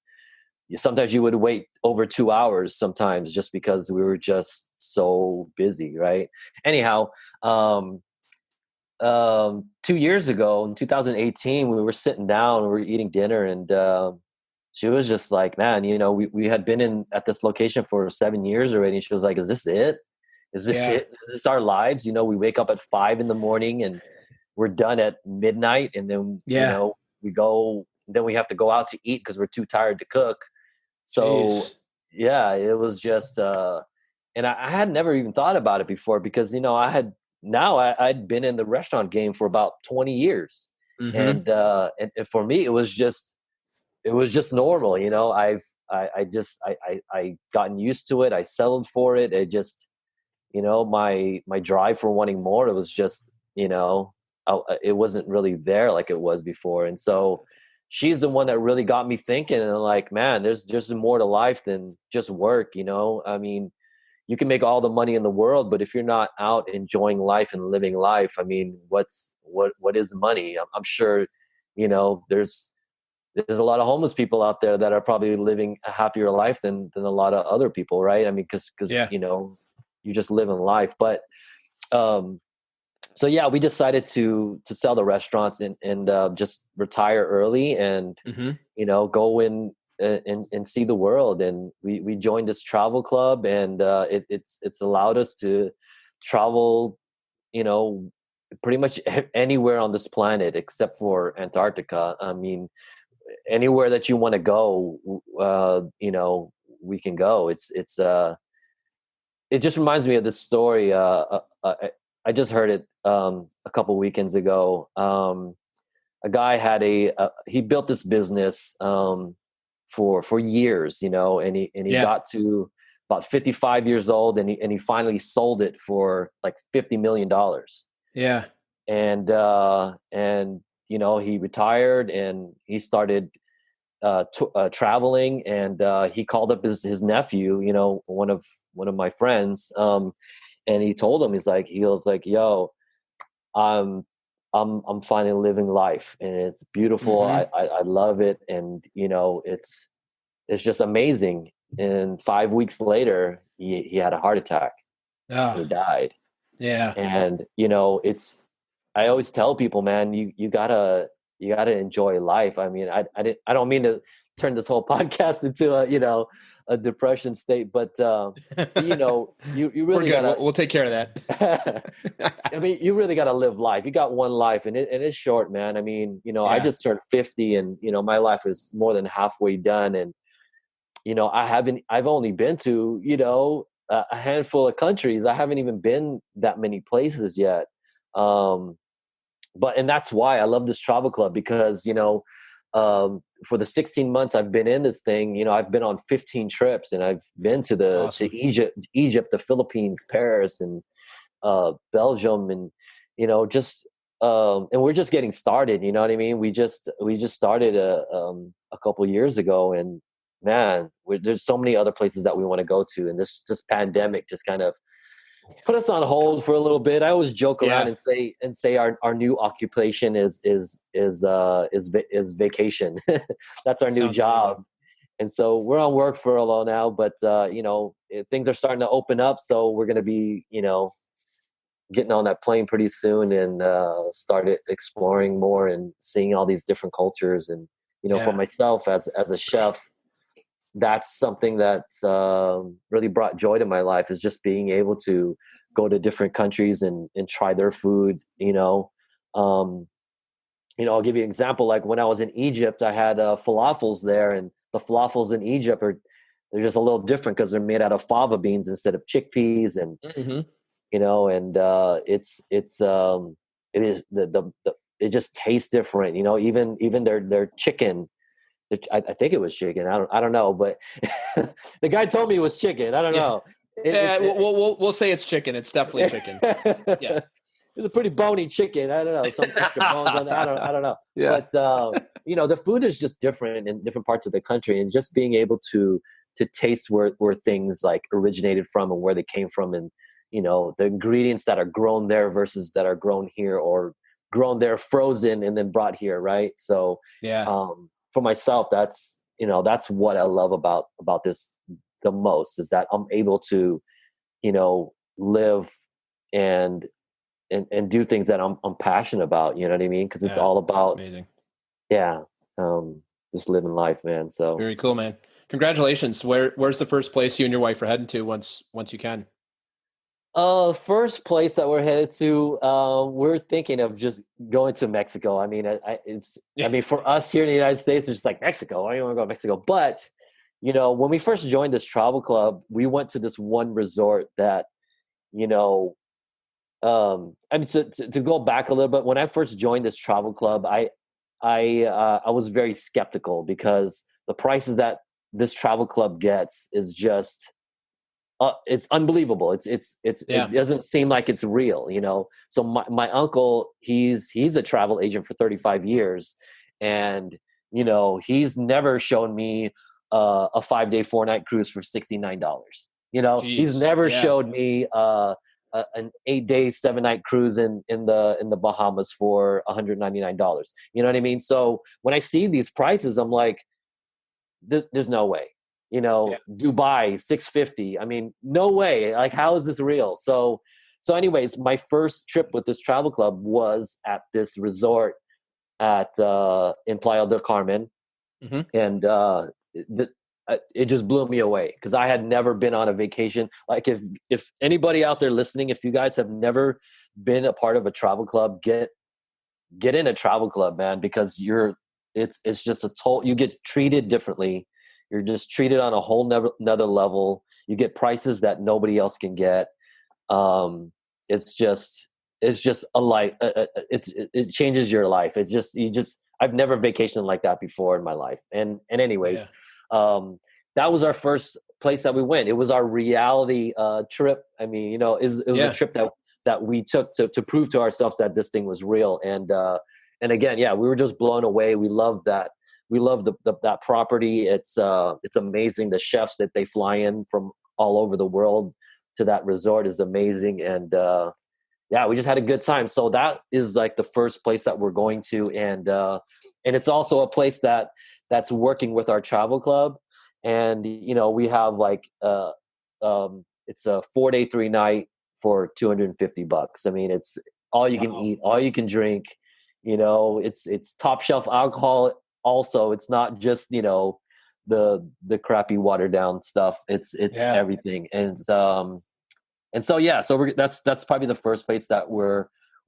sometimes you would wait over 2 hours sometimes just because we were just so busy, right? Anyhow, 2 years ago in 2018, we were sitting down, we were eating dinner, and she was just like, man, we had been in at this location for 7 years already. And she was like, is this it? Is this Yeah. it? Is this our lives? We wake up at 5 in the morning and we're done at midnight. And then, Yeah. then we have to go out to eat because we're too tired to cook. So Jeez. yeah, it was just, and I had never even thought about it before because, I'd been in the restaurant game for about 20 years. Hmm. And for me, it was just normal. I gotten used to it. I settled for it. It just, my drive for wanting more, it was just, it wasn't really there like it was before. And so she's the one that really got me thinking, and like, man, there's more to life than just work. I mean, you can make all the money in the world, but if you're not out enjoying life and living life, I mean, what is money? I'm sure, there's a lot of homeless people out there that are probably living a happier life than a lot of other people, right? I mean, because Yeah. just living life. But so yeah, we decided to sell the restaurants and just retire early and go in and see the world. And we joined this travel club, and it's allowed us to travel, pretty much anywhere on this planet except for Antarctica. I mean, anywhere that you want to go, we can go. It just reminds me of this story. I just heard it a couple weekends ago. A guy had he built this business for years, and he got to about 55 years old, and he finally sold it for like $50 million. Yeah. And he retired and he started traveling, and he called up his nephew, one of my friends, and he told him, he was like, yo, I'm finally living life, and it's beautiful. I love it, and it's just amazing. And 5 weeks later, he had a heart attack. Oh. He died. Yeah. And I always tell people, man, you gotta enjoy life. I mean, I don't mean to turn this whole podcast into a depression state, but you really gotta. We'll take care of that. I mean, you really gotta live life. You got one life, and it's short, man. I mean, I just turned 50, and my life is more than halfway done, and I've only been to a handful of countries. I haven't even been that many places yet. And that's why I love this travel club, because, for the 16 months I've been in this thing, I've been on 15 trips, and I've been to Awesome. to Egypt, the Philippines, Paris, and Belgium, and, and we're just getting started. You know what I mean? We just started a couple years ago, and man, there's so many other places that we want to go to. And this pandemic just kind of put us on hold for a little bit. I always joke around and say our new occupation is vacation. That's our new job. Amazing. And so we're on work furlough now, but things are starting to open up. So we're going to be, getting on that plane pretty soon, and started exploring more and seeing all these different cultures. And, for myself as a chef, that's something that's really brought joy to my life, is just being able to go to different countries and try their food. I'll give you an example. Like when I was in Egypt, I had falafels there, and the falafels in Egypt they're just a little different because they're made out of fava beans instead of chickpeas, and it just tastes different. Even their chicken. I think it was chicken. I don't know, but the guy told me it was chicken. I don't know. We'll say it's chicken. It's definitely chicken. Yeah, it's a pretty bony chicken. I don't know. Some extra bones on there. I don't know. Yeah. But the food is just different in different parts of the country, and just being able to taste where things like originated from and where they came from, and the ingredients that are grown there versus that are grown here, or grown there frozen and then brought here, right? So for myself, that's what I love about this the most, is that I'm able to, live and do things that I'm passionate about. You know what I mean? Because it's all about amazing. Just living life, man. So very cool, man. Congratulations. Where's the first place you and your wife are heading to once you can? First place that we're headed to, we're thinking of just going to Mexico. I mean, I mean, for us here in the United States, it's just like Mexico. Why do you want to go to Mexico? But, when we first joined this travel club, we went to this one resort that, I mean, to go back a little bit, when I first joined this travel club, I was very skeptical, because the prices that this travel club gets is just, it's unbelievable. It doesn't seem like it's real, So my uncle, he's a travel agent for 35 years, and he's never shown me a 5-day 4-night cruise for $69. Jeez. He's never showed me an 8-day 7-night cruise in the Bahamas for $199. You know what I mean? So when I see these prices, I'm like, there's no way. Yeah. Dubai 650. I mean, no way. Like, how is this real? So anyways, my first trip with this travel club was at this resort at in Playa del Carmen, Hmm. and it just blew me away because I had never been on a vacation. Like, if anybody out there listening, if you guys have never been a part of a travel club, get in a travel club, man, because it's just you get treated differently. You're just treated on a whole another level. You get prices that nobody else can get. Um, it's just a life. It changes your life. I've never vacationed like that before in my life. And anyways, Yeah. that was our first place that we went. It was our reality trip. I mean, it was a Yeah. trip that we took to prove to ourselves that this thing was real. And again, yeah, we were just blown away. We loved that. We love that property. It's amazing. The chefs that they fly in from all over the world to that resort is amazing. And yeah, we just had a good time. So that is like the first place that we're going to, and it's also a place that's working with our travel club. And we have like it's a 4-day 3-night for $250. I mean, it's all you can Wow. eat, all you can drink. It's top shelf alcohol. Also, it's not just the crappy watered down stuff. It's Yeah. everything. And so yeah, so that's probably the first place that we're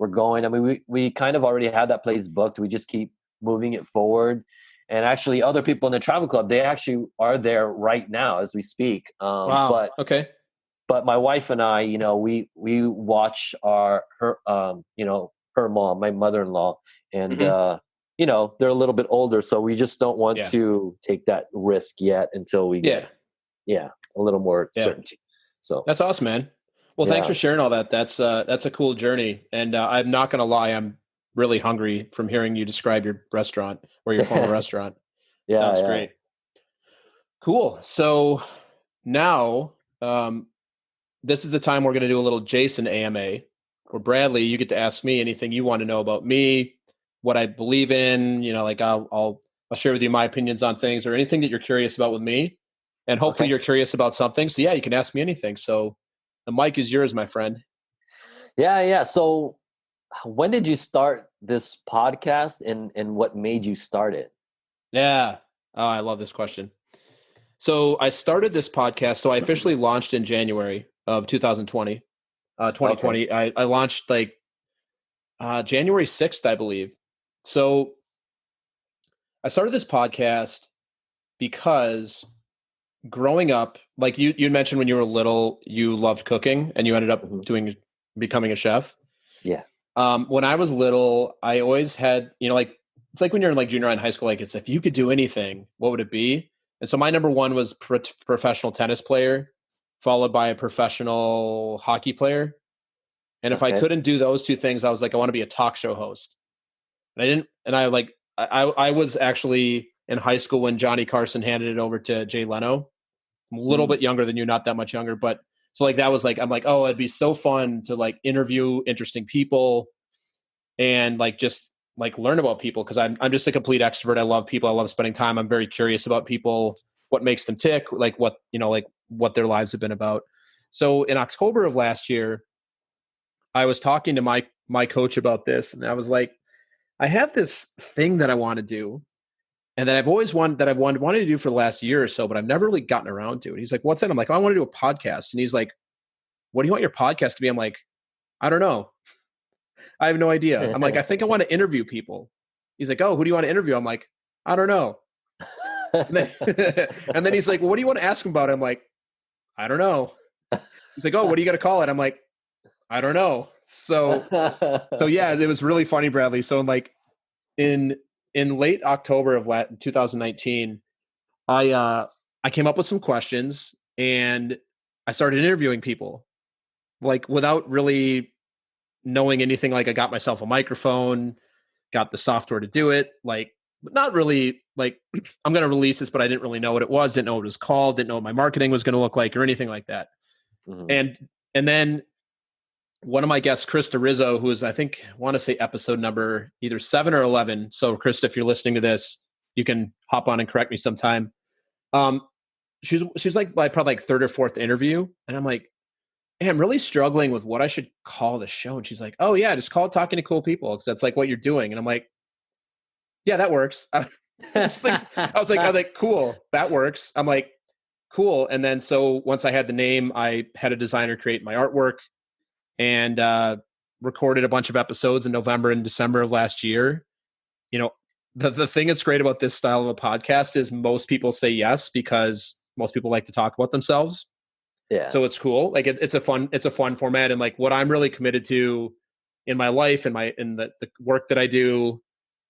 going. I mean, we kind of already had that place booked. We just keep moving it forward. And actually, other people in the travel club, they actually are there right now as we speak. Wow. Okay. But my wife and I, we watch her mom, my mother-in-law, and Hmm. they're a little bit older, so we just don't want Yeah. to take that risk yet until we get Yeah. a little more Yeah. certainty. So That's awesome, man. Well, thanks yeah. for sharing all that. That's a cool journey. And I'm not going to lie, I'm really hungry from hearing you describe your restaurant or your former restaurant. Yeah, Sounds yeah. great. Cool. So now, um, this is the time we're going to do a little Jason AMA. Or Bradley, you get to ask me anything you want to know about me, what I believe in. Like I'll share with you my opinions on things or anything that you're curious about with me, and hopefully Okay. you're curious about something. So yeah, you can ask me anything. So the mic is yours, my friend. Yeah, yeah. So when did you start this podcast, and what made you start it? Yeah. Oh, I love this question. So I started this podcast. So I officially launched in January of 2020. Okay. 2020. I launched like January 6th, I believe. So I started this podcast because growing up, like you mentioned when you were little, you loved cooking and you ended up Hmm. becoming a chef. Yeah. When I was little, I always had, like it's like when you're in like junior high and high school, like it's if you could do anything, what would it be? And so my number one was professional tennis player, followed by a professional hockey player. And if I Okay. couldn't do those two things, I was like, I want to be a talk show host. And I didn't, and I like, I was actually in high school when Johnny Carson handed it over to Jay Leno. I'm a little Mm. bit younger than you, not that much younger, but so like that was like, I'm like, oh, it'd be so fun to like interview interesting people and like just like learn about people because I'm just a complete extrovert. I love people. I love spending time. I'm very curious about people, what makes them tick, like what like what their lives have been about. So in October of last year, I was talking to my coach about this, and I was like, I have this thing that I want to do, and that I've wanted to do for the last year or so, but I've never really gotten around to it. He's like, "What's that?" I'm like, oh, "I want to do a podcast," and he's like, "What do you want your podcast to be?" I'm like, "I don't know. I have no idea." I'm like, "I think I want to interview people." He's like, "Oh, who do you want to interview?" I'm like, "I don't know." And then and then he's like, "Well, what do you want to ask him about?" I'm like, "I don't know." He's like, "Oh, what do you got to call it?" I'm like, "I don't know." So yeah, it was really funny, Bradley. So in in late October of 2019, I came up with some questions and I started interviewing people like without really knowing anything. Like I got myself a microphone, got the software to do it. Like not really like I'm going to release this, but I didn't really know what it was. Didn't know what it was called. Didn't know what my marketing was going to look like or anything like that. Mhm. And and then one of my guests, Krista Rizzo, who is I think I want to say episode number either 7 or 11. So Krista, if you're listening to this, you can hop on and correct me sometime. Um, she's like my probably like third or fourth interview, and I'm like, hey, I'm really struggling with what I should call the show. And she's like, oh yeah, just call it Talking to Cool People, because that's like what you're doing. And I'm like, yeah, that works. I was like, cool, that works. I'm like, cool. And then so once I had the name, I had a designer create my artwork and recorded a bunch of episodes in November and December of last year. You know, the thing that's great about this style of a podcast is most people say yes because most people like to talk about themselves. Yeah. So it's cool. Like it's a fun format. And like what I'm really committed to in my life and the work that I do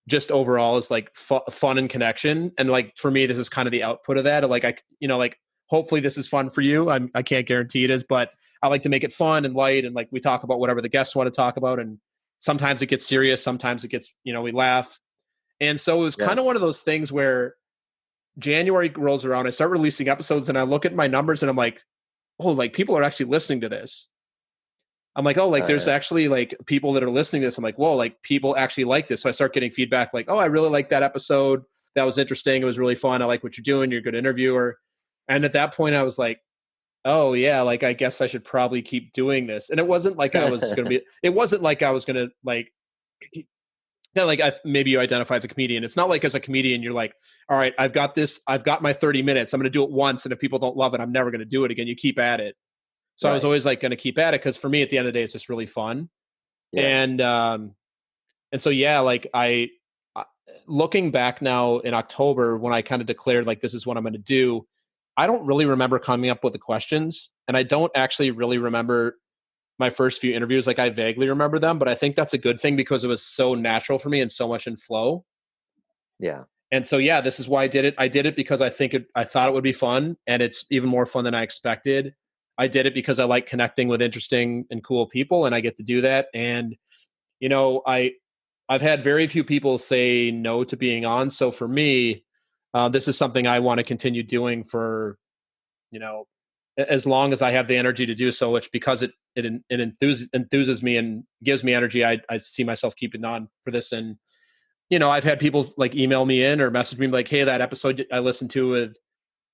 just overall is like fun and connection. And like, for me, this is kind of the output of that. Like, like hopefully this is fun for you. I can't guarantee it is, but I like to make it fun and light. And like, we talk about whatever the guests want to talk about. And sometimes it gets serious. Sometimes it gets, we laugh. And so it was kind of one of those things where January rolls around, I start releasing episodes and I look at my numbers and I'm like, oh, like people are actually listening to this. I'm like, oh, like there's actually like people that are listening to this. I'm like, whoa, like people actually like this. So I start getting feedback like, oh, I really like that episode. That was interesting. It was really fun. I like what you're doing. You're a good interviewer. And at that point I was like, oh yeah, like I guess I should probably keep doing this. And it wasn't like I was going to like, like maybe you identify as a comedian. It's not like as a comedian, you're like, all right, I've got my 30 minutes. I'm going to do it once. And if people don't love it, I'm never going to do it again. You keep at it. So I was always like going to keep at it. Cause for me at the end of the day, it's just really fun. Yeah. And so, yeah, like looking back now in October, when I kind of declared like, this is what I'm going to do, I don't really remember coming up with the questions. And I don't actually really remember my first few interviews. Like I vaguely remember them, but I think that's a good thing because it was so natural for me and so much in flow. Yeah. And so, yeah, this is why I did it. I did it because I thought it would be fun, and it's even more fun than I expected. I did it because I like connecting with interesting and cool people, and I get to do that. And, I've had very few people say no to being on. So for me, this is something I want to continue doing for, as long as I have the energy to do so, which because it enthuses me and gives me energy, I see myself keeping on for this. And, I've had people like email me in or message me like, hey, that episode I listened to with,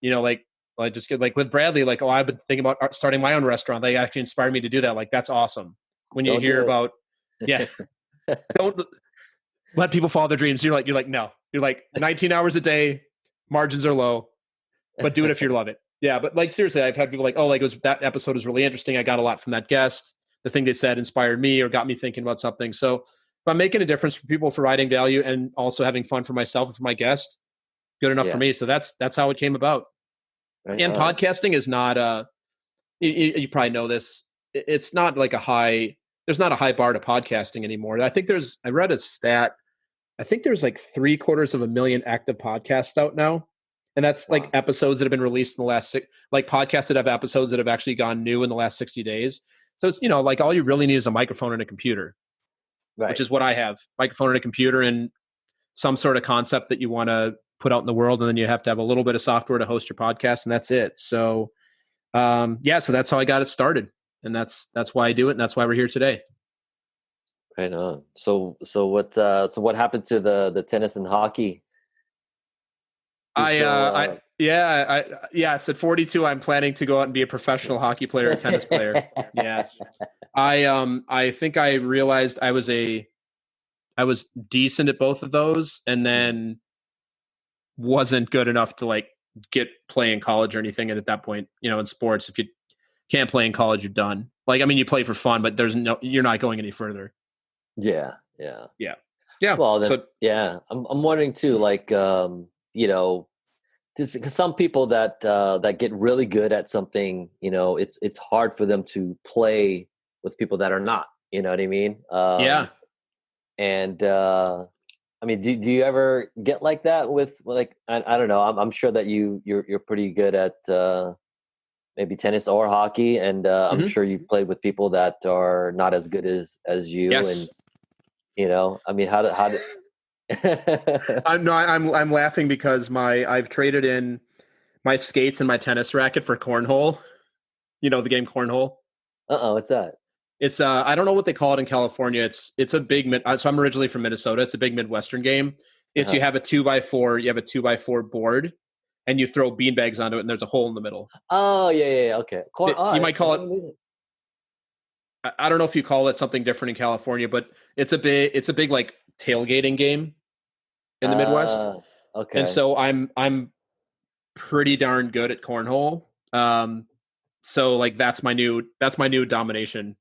like, I just get like with Bradley, like, oh, I've been thinking about starting my own restaurant. They actually inspired me to do that. Like, that's awesome. When you hear about, don't let people follow their dreams. You're like, no, you're like 19 hours a day, margins are low, but do it if you love it. Yeah. But like, seriously, I've had people like, oh, like that episode was really interesting. I got a lot from that guest. The thing they said inspired me or got me thinking about something. So if I'm making a difference for people, providing value and also having fun for myself and for my guests, good enough for me. So that's how it came about. Right. And podcasting is not you probably know this. It's not like there's not a high bar to podcasting anymore. I read a stat. I think there's like 750,000 active podcasts out now. And that's like episodes that have been released in the last podcasts that have episodes that have actually gone new in the last 60 days. So it's, like all you really need is a microphone and a computer, which is what I have. Microphone and a computer and some sort of concept that you want to put out in the world. And then you have to have a little bit of software to host your podcast, and that's it. So, so that's how I got it started. And that's why I do it. And that's why we're here today. Right on. So what happened to the tennis and hockey? Yes, at 42, I'm planning to go out and be a professional hockey player, a tennis player. Yes. I think I realized I was decent at both of those and then wasn't good enough to like play in college or anything. And at that point, in sports, if you can't play in college, you're done. Like, I mean, you play for fun, but you're not going any further. Yeah. Well, then, I'm wondering too, like, because some people that get really good at something, it's hard for them to play with people that are not. You know what I mean? And I mean, do you ever get like that with like I don't know? I'm sure that you're pretty good at maybe tennis or hockey, and I'm sure you've played with people that are not as good as you. Yes. And I mean, how did I'm laughing because I've traded in my skates and my tennis racket for cornhole. The game cornhole. What's that? It's I don't know what they call it in California. It's a big so I'm originally from Minnesota. It's a big Midwestern game. You have a 2x4. You have a 2x4 board, and you throw beanbags onto it, and there's a hole in the middle. Oh yeah. Okay. Corn. You might call it. I don't know if you call it something different in California, but it's a big like tailgating game in the Midwest. And Okay. so I'm pretty darn good at cornhole. So like that's my new domination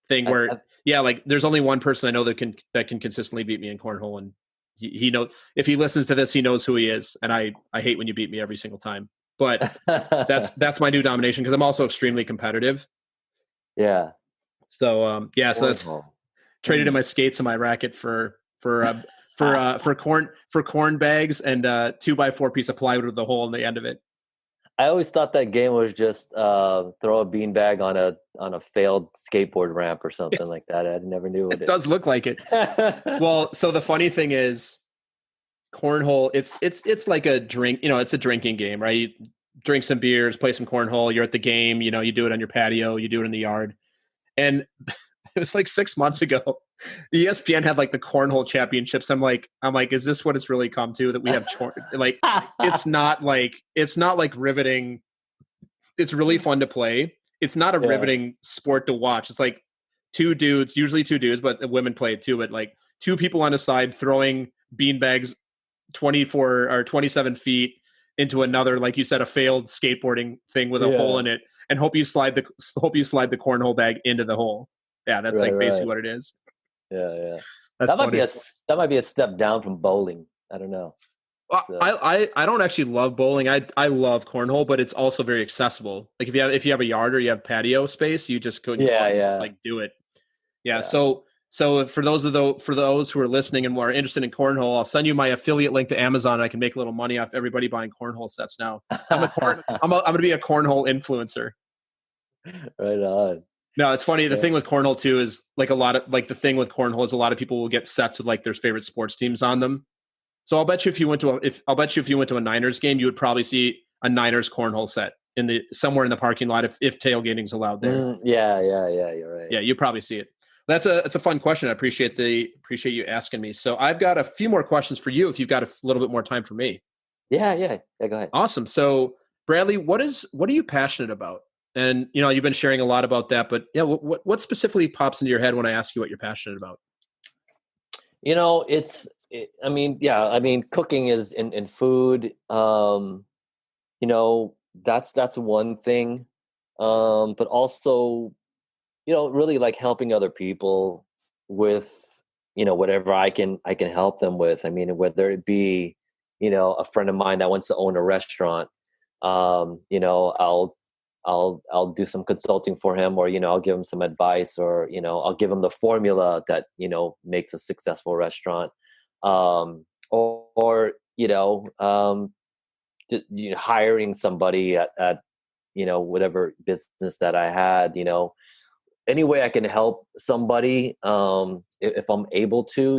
thing I, where I, yeah, like there's only one person I know that can consistently beat me in cornhole, and he knows if he listens to this, he knows who he is. And I hate when you beat me every single time. But that's my new domination because I'm also extremely competitive. yeah. So yeah, so that's Cornhole. traded in my skates and my racket for corn bags and 2x4 piece of plywood with a hole in the end of it. I always thought that game was just throw a beanbag on a failed skateboard ramp or something like that. I never knew what It does look like it. Well, so the funny thing is, cornhole. It's like a drink. It's a drinking game, right? You drink some beers, play some cornhole. You're at the game. You do it on your patio. You do it in the yard. And it was like 6 months ago. ESPN had like the cornhole championships. I'm like, is this what it's really come to? That we have like, it's not like riveting. It's really fun to play. It's not a riveting sport to watch. It's like usually two dudes, but the women play it too. But like two people on a side throwing beanbags 24 or 27 feet into another, like you said, a failed skateboarding thing with a hole in it, and hope you slide the cornhole bag into the hole. Yeah, that's like basically what it is. Yeah. That's funny. That might be a step down from bowling. I don't know. So. I don't actually love bowling. I love cornhole, but it's also very accessible. Like if you have a yard or you have patio space, you just go like do it. Yeah. So for those who are listening and who are interested in cornhole, I'll send you my affiliate link to Amazon. I can make a little money off everybody buying cornhole sets now. I'm going to be a cornhole influencer. Right on. No, it's funny. The thing with cornhole too is like the thing with cornhole is a lot of people will get sets with like their favorite sports teams on them. So I'll bet you if you went to a Niners game, you would probably see a Niners cornhole set somewhere in the parking lot if tailgating's allowed there. Yeah, you're right. Yeah, you probably see it. It's a fun question. I appreciate you asking me. So I've got a few more questions for you if you've got a little bit more time for me. Yeah. Go ahead. Awesome. So Bradley, what are you passionate about? And you've been sharing a lot about that, but yeah, what specifically pops into your head when I ask you what you're passionate about? Cooking is in food. That's one thing. But also, really like helping other people with, whatever I can help them with. I mean, whether it be, a friend of mine that wants to own a restaurant, I'll do some consulting for him, or, I'll give him some advice, or, I'll give him the formula that, makes a successful restaurant. Or hiring somebody at whatever business that I had, any way I can help somebody, if I'm able to,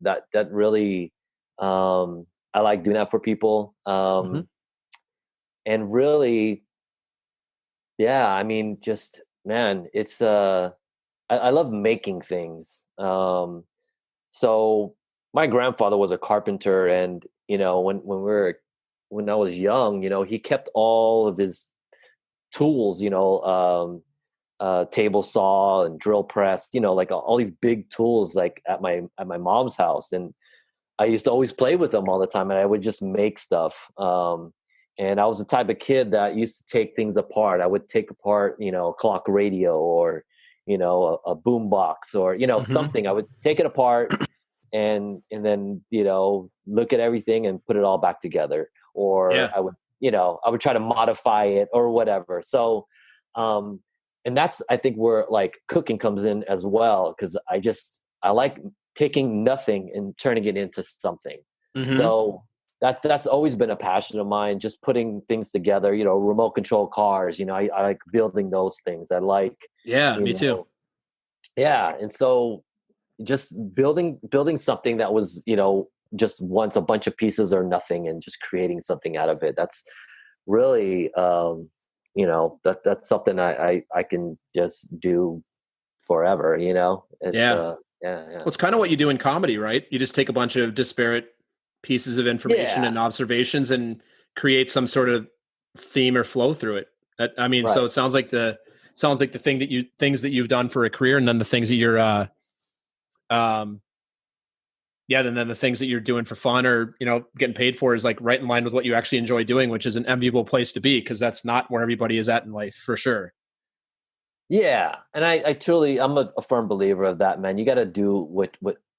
that really, I like doing that for people. And really, yeah, I mean, just, man, it's, I love making things. So my grandfather was a carpenter, and, when I was young, he kept all of his tools, table saw and drill press, like all these big tools, like at my mom's house. And I used to always play with them all the time, and I would just make stuff. And I was the type of kid that used to take things apart. I would take apart, a clock radio, or, a boom box, or, something. I would take it apart and then, look at everything and put it all back together. Or I would try to modify it or whatever. So, and that's, I think, where like cooking comes in as well. 'Cause I like taking nothing and turning it into something. So that's always been a passion of mine, just putting things together, remote control cars, I like building those things. I like, me too. Yeah. And so just building something that was, just once a bunch of pieces or nothing, and just creating something out of it. That's really, that's something I can just do forever, It's, yeah. Well, it's kind of what you do in comedy, right? You just take a bunch of disparate pieces of information Yeah. and observations and create some sort of theme or flow through it. I mean, so Right. it sounds like the things that you've done for a career, and then the things that you're um yeah, and then the things that you're doing for fun or, getting paid for is like right in line with what you actually enjoy doing, which is an enviable place to be because that's not where everybody is at in life for sure. Yeah. And I truly, I'm a firm believer of that, man. You got to do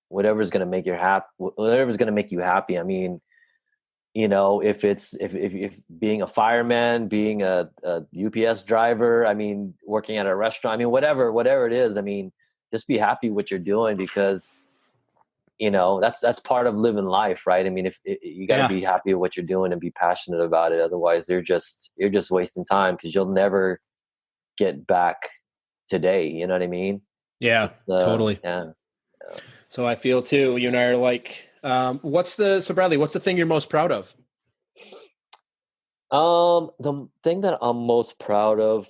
whatever's going to make you happy, whatever's going to make you happy. I mean, if it's if being a fireman, being a UPS driver, I mean, working at a restaurant, I mean, whatever it is, I mean, just be happy what you're doing because that's part of living life, right? I mean, if you got to Yeah. be happy with what you're doing and be passionate about it, otherwise you're just wasting time because you'll never get back today. You know what I mean? Yeah, It's totally. yeah. So I feel too, you and I are like, so Bradley, what's the thing you're most proud of? The thing that I'm most proud of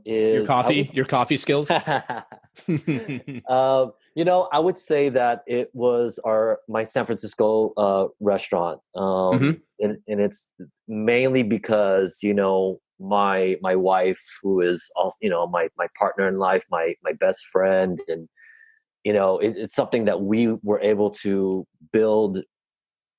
is I would Your coffee skills. I would say that it was my San Francisco restaurant. Hmm. And it's mainly because, my wife, who is also, my partner in life, my best friend, and it's something that we were able to build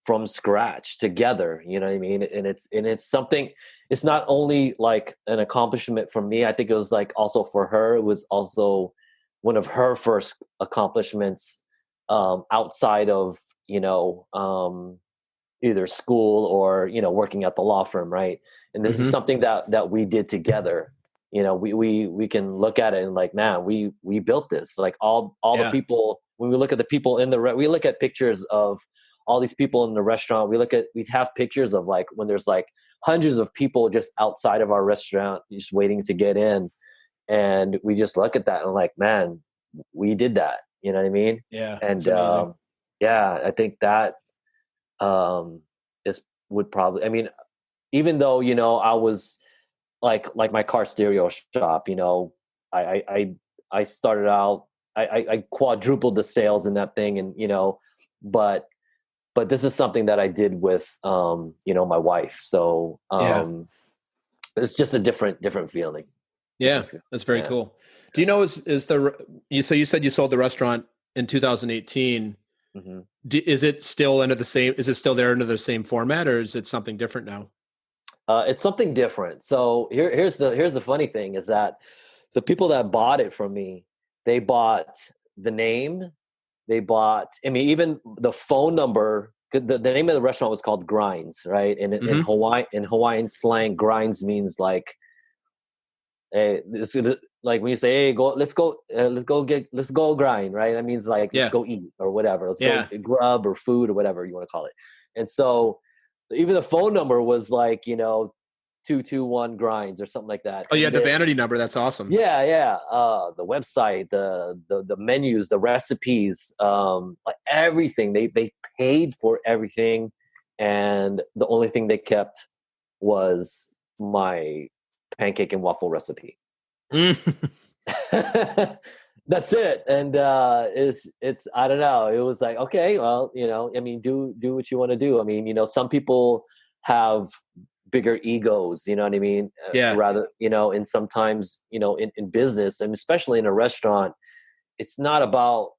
from scratch together. You know what I mean? And it's something. It's not only like an accomplishment for me. I think it was like also for her. It was also one of her first accomplishments outside of either school or working at the law firm, right? And this is Hmm. something that we did together. We can look at it and like, man, we built this. Like all the Yeah. people, when we look at the people we look at pictures of all these people in the restaurant. We have pictures of like when there's like hundreds of people just outside of our restaurant just waiting to get in, and we just look at that and like, man, we did that. You know what I mean? Yeah. It's And amazing. yeah, I think that um is would probably, I mean, even though I was like my car stereo shop, I started out, I quadrupled the sales in that thing, and but this is something that I did with my wife, so Yeah. it's just a different feeling. Yeah. That's very Yeah. cool. Do you know, you said you sold the restaurant in 2018. Hmm. Is it still is it still there under the same format or is it something different now? It's something different. So here's the funny thing is that the people that bought it from me, they bought the name, they bought, I mean, even the phone number. The name of the restaurant was called Grinds, right? And in Hmm. Hawaiian slang, Grinds means like, like when you say, "Hey, let's go grind," right? That means like, let's Yeah. go eat or whatever. Let's go Yeah. grub or food or whatever you want to call it. And so, even the phone number was like, 221 grinds or something like that. Oh, yeah. And The then, vanity number. That's awesome. yeah. The website, the menus, the recipes, like everything. They paid for everything, and the only thing they kept was my pancake and waffle recipe. Mm. That's it. And it's I don't know. It was like, okay, well, I mean, do what you want to do. I mean, some people have bigger egos, you know what I mean? Yeah. Rather, and sometimes, in business, and especially in a restaurant, it's not about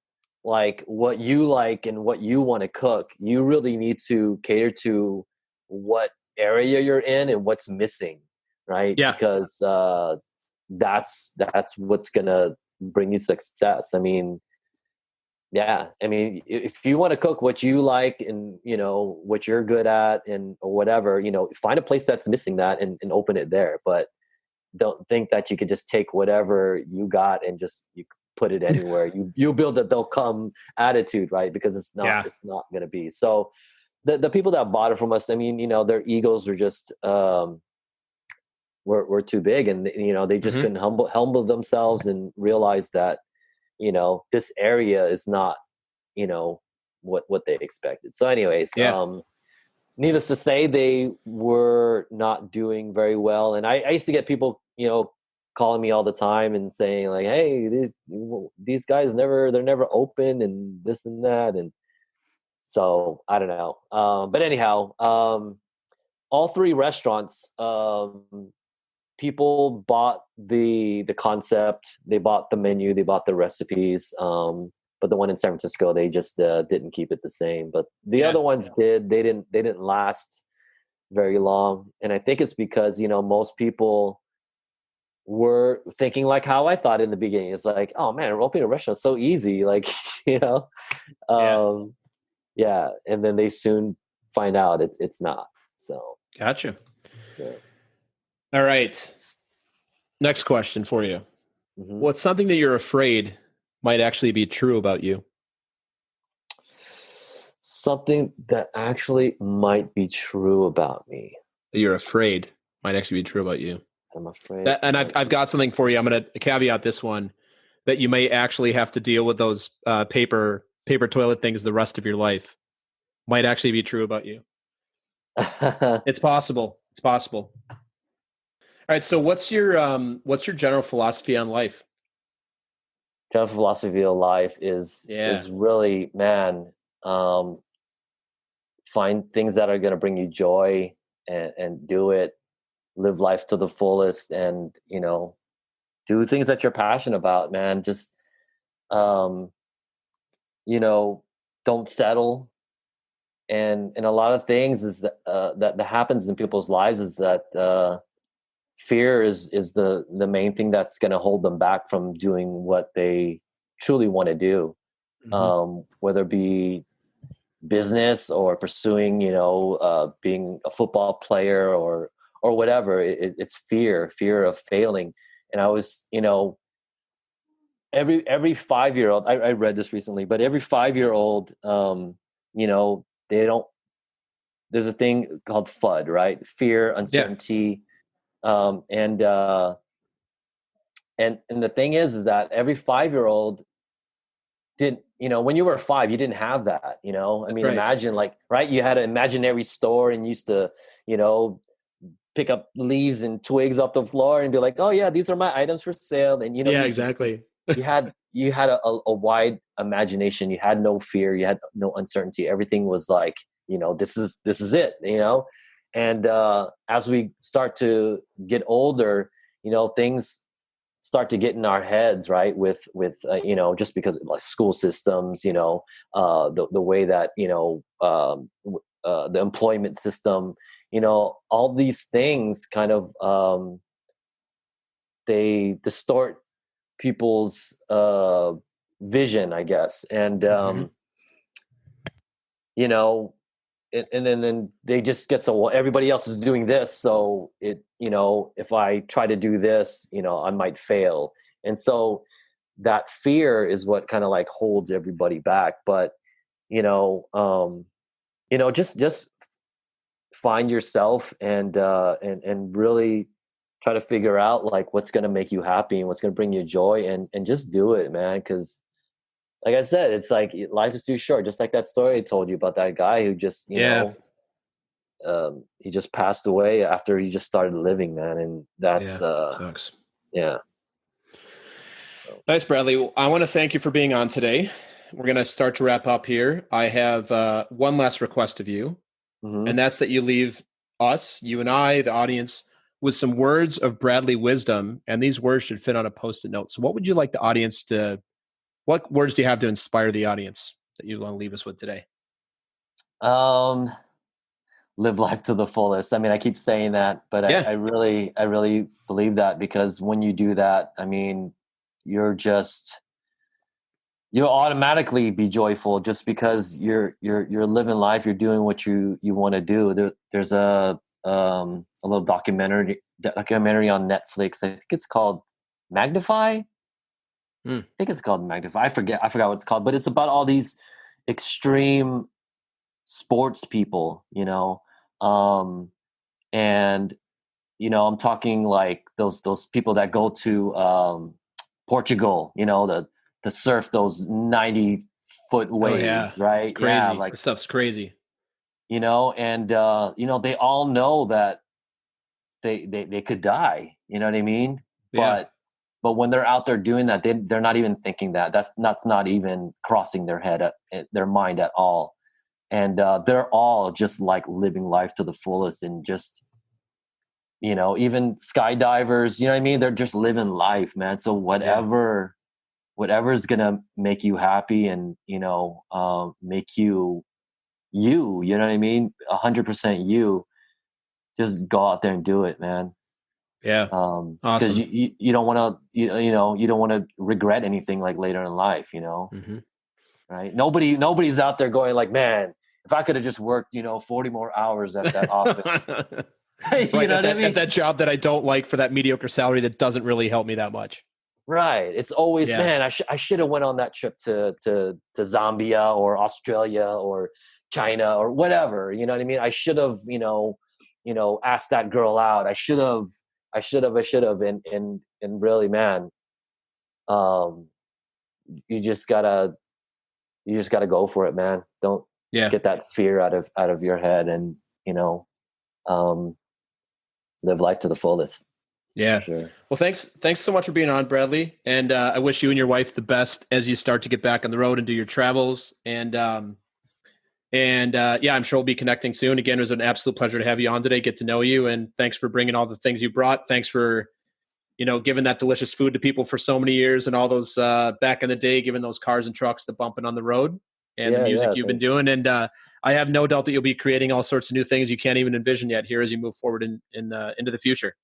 like what you like and what you want to cook. You really need to cater to what area you're in and what's missing, right? Yeah. Because that's what's gonna bring you success. I mean, yeah, I mean, if you want to cook what you like and what you're good at and or whatever, find a place that's missing that and open it there. But don't think that you could just take whatever you got and just you put it anywhere. You build a they'll come attitude, right? Because Yeah. it's not going to be. So the people that bought it from us, I mean, their egos were just were too big, and they just Hmm. couldn't humble themselves and realize that this area is not what they expected. So anyways, Yeah. needless to say, they were not doing very well. And I used to get people, calling me all the time and saying like, "Hey, these guys they're never open and this and that." And So I don't know. But anyhow, all three restaurants, people bought the concept, they bought the menu, they bought the recipes. But the one in San Francisco, they just didn't keep it the same. But the Yeah. other ones did. They didn't last very long, and I think it's because most people were thinking like how I thought in the beginning. It's like, oh man, opening a restaurant is so easy, like you know, Yeah. um, yeah. And then they soon find out it's not. So Gotcha. yeah. All right. Next question for you. Hmm. What's something that you're afraid might actually be true about you? Something that actually might be true about me. That you're afraid might actually be true about you. I'm afraid That, and I've might I've be. got something for you. I'm going to caveat this one that you may actually have to deal with those paper toilet things the rest of your life. Might actually be true about you. It's possible. It's possible. All right. So what's your general philosophy on life? General philosophy of life Yeah. is really, man, um, find things that are going to bring you joy, and do it. Live life to the fullest, and do things that you're passionate about, man. Just um, you know, don't settle. And a lot of things is that happens in people's lives is that fear is the main thing that's going to hold them back from doing what they truly want to do, Hmm. whether it be business or pursuing being a football player or whatever. It's fear of failing. And I was every 5 year old, I read this recently, but every 5 year old, they don't, there's a thing called FUD, right? Fear, Yeah. uncertainty. Um, and and and the thing is that every 5 year old didn't, when you were five, you didn't have that. I That's mean, right. imagine, like, right, you had an imaginary store and used to, you know pick up leaves and twigs off the floor and be like, oh yeah, these are my items for sale. And Yeah. you just, Exactly. you had a wide imagination. You had no fear, you had no uncertainty. Everything was like, this is it. And as we start to get older, things start to get in our heads, right? With just because, like, school systems, the way that the employment system, all these things kind of, they distort people's vision, I guess. And Hmm. you know and then they just get, so, well, everybody else is doing this, so if I try to do this, I might fail. And so that fear is what kind of like holds everybody back. But just find yourself, and really try to figure out like what's going to make you happy and what's going to bring you joy, and just do it, man. Because, like I said, it's like life is too short. Just like that story I told you about that guy who just, Yeah. he just passed away after he just started living, man. And that's, Yeah. Sucks. yeah. So, Nice, Bradley. Well, I want to thank you for being on today. We're going to start to wrap up here. I have one last request of you, mhm. and that's that you leave us, you and I, the audience, with some words of Bradley wisdom. And these words should fit on a post it note. So, what would you like the audience to, what words do you have to inspire the audience that you want to leave us with today? um, Live life to the fullest. I mean, I keep saying that, but I, Yeah. I really, I really believe that, because when you do that, I mean, you're just, you'll automatically be joyful, just because you're living life. You're doing what you want to do. There's a little documentary on Netflix. I think it's called Magnify. Mm. I think it's called Magnify. I forgot what it's called, but it's about all these extreme sports people, um, and I'm talking like those people that go to Portugal, to surf those 90-foot Oh, yeah. waves, It's right? Yeah, crazy. like, This stuff's crazy. and they all know that they could die. You know what I mean? Yeah. But when they're out there doing that, they're not even thinking that. That's not even crossing their mind at all. and they're all just like living life to the fullest, and just, even skydivers, you know what I mean? They're just living life, man. So whatever is gonna make you happy, and make you you know what I mean, 100% you, just go out there and do it, man. Yeah. Because Awesome. you don't want to, you don't want to regret anything like later in life, Mm-hmm. right? Nobody's out there going like, man, if I could have just worked 40 more hours at that office. You Right. know At what I that, at mean? that job that I don't like for that mediocre salary that doesn't really help me that much. Right. It's always, Yeah. man, I should have went on that trip to Zambia or Australia or China or whatever. You know what I mean? I should have, asked that girl out. I should have. And really, man, um, you just gotta go for it, man. Don't Yeah. get that fear out of your head, and, um, live life to the fullest, for Yeah. sure. Well, thanks so much for being on, Bradley. And I wish you and your wife the best as you start to get back on the road and do your travels. And yeah, I'm sure we'll be connecting soon. Again, it was an absolute pleasure to have you on today, get to know you, and thanks for bringing all the things you brought. Thanks for giving that delicious food to people for so many years, and all those back in the day, giving those cars and trucks the bumping on the road, and the Yeah, music yeah. you've been doing. And I have no doubt that you'll be creating all sorts of new things you can't even envision yet here as you move forward into the future.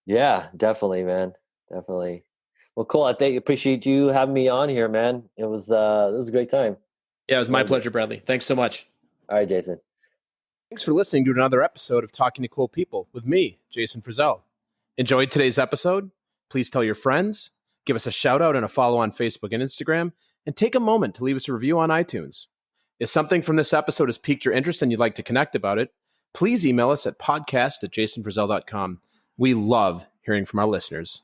Yeah, definitely, man. Definitely. Well, cool. I appreciate you having me on here, man. It was a great time. Yeah, it was my Loved it. pleasure, Bradley. Thanks so much. All right, Jason. Thanks for listening to another episode of Talking to Cool People with me, Jason Frizzell. Enjoyed today's episode? Please tell your friends, give us a shout out and a follow on Facebook and Instagram, and take a moment to leave us a review on iTunes. If something from this episode has piqued your interest and you'd like to connect about it, please email us at podcast@jasonfrizzell.com. We love hearing from our listeners.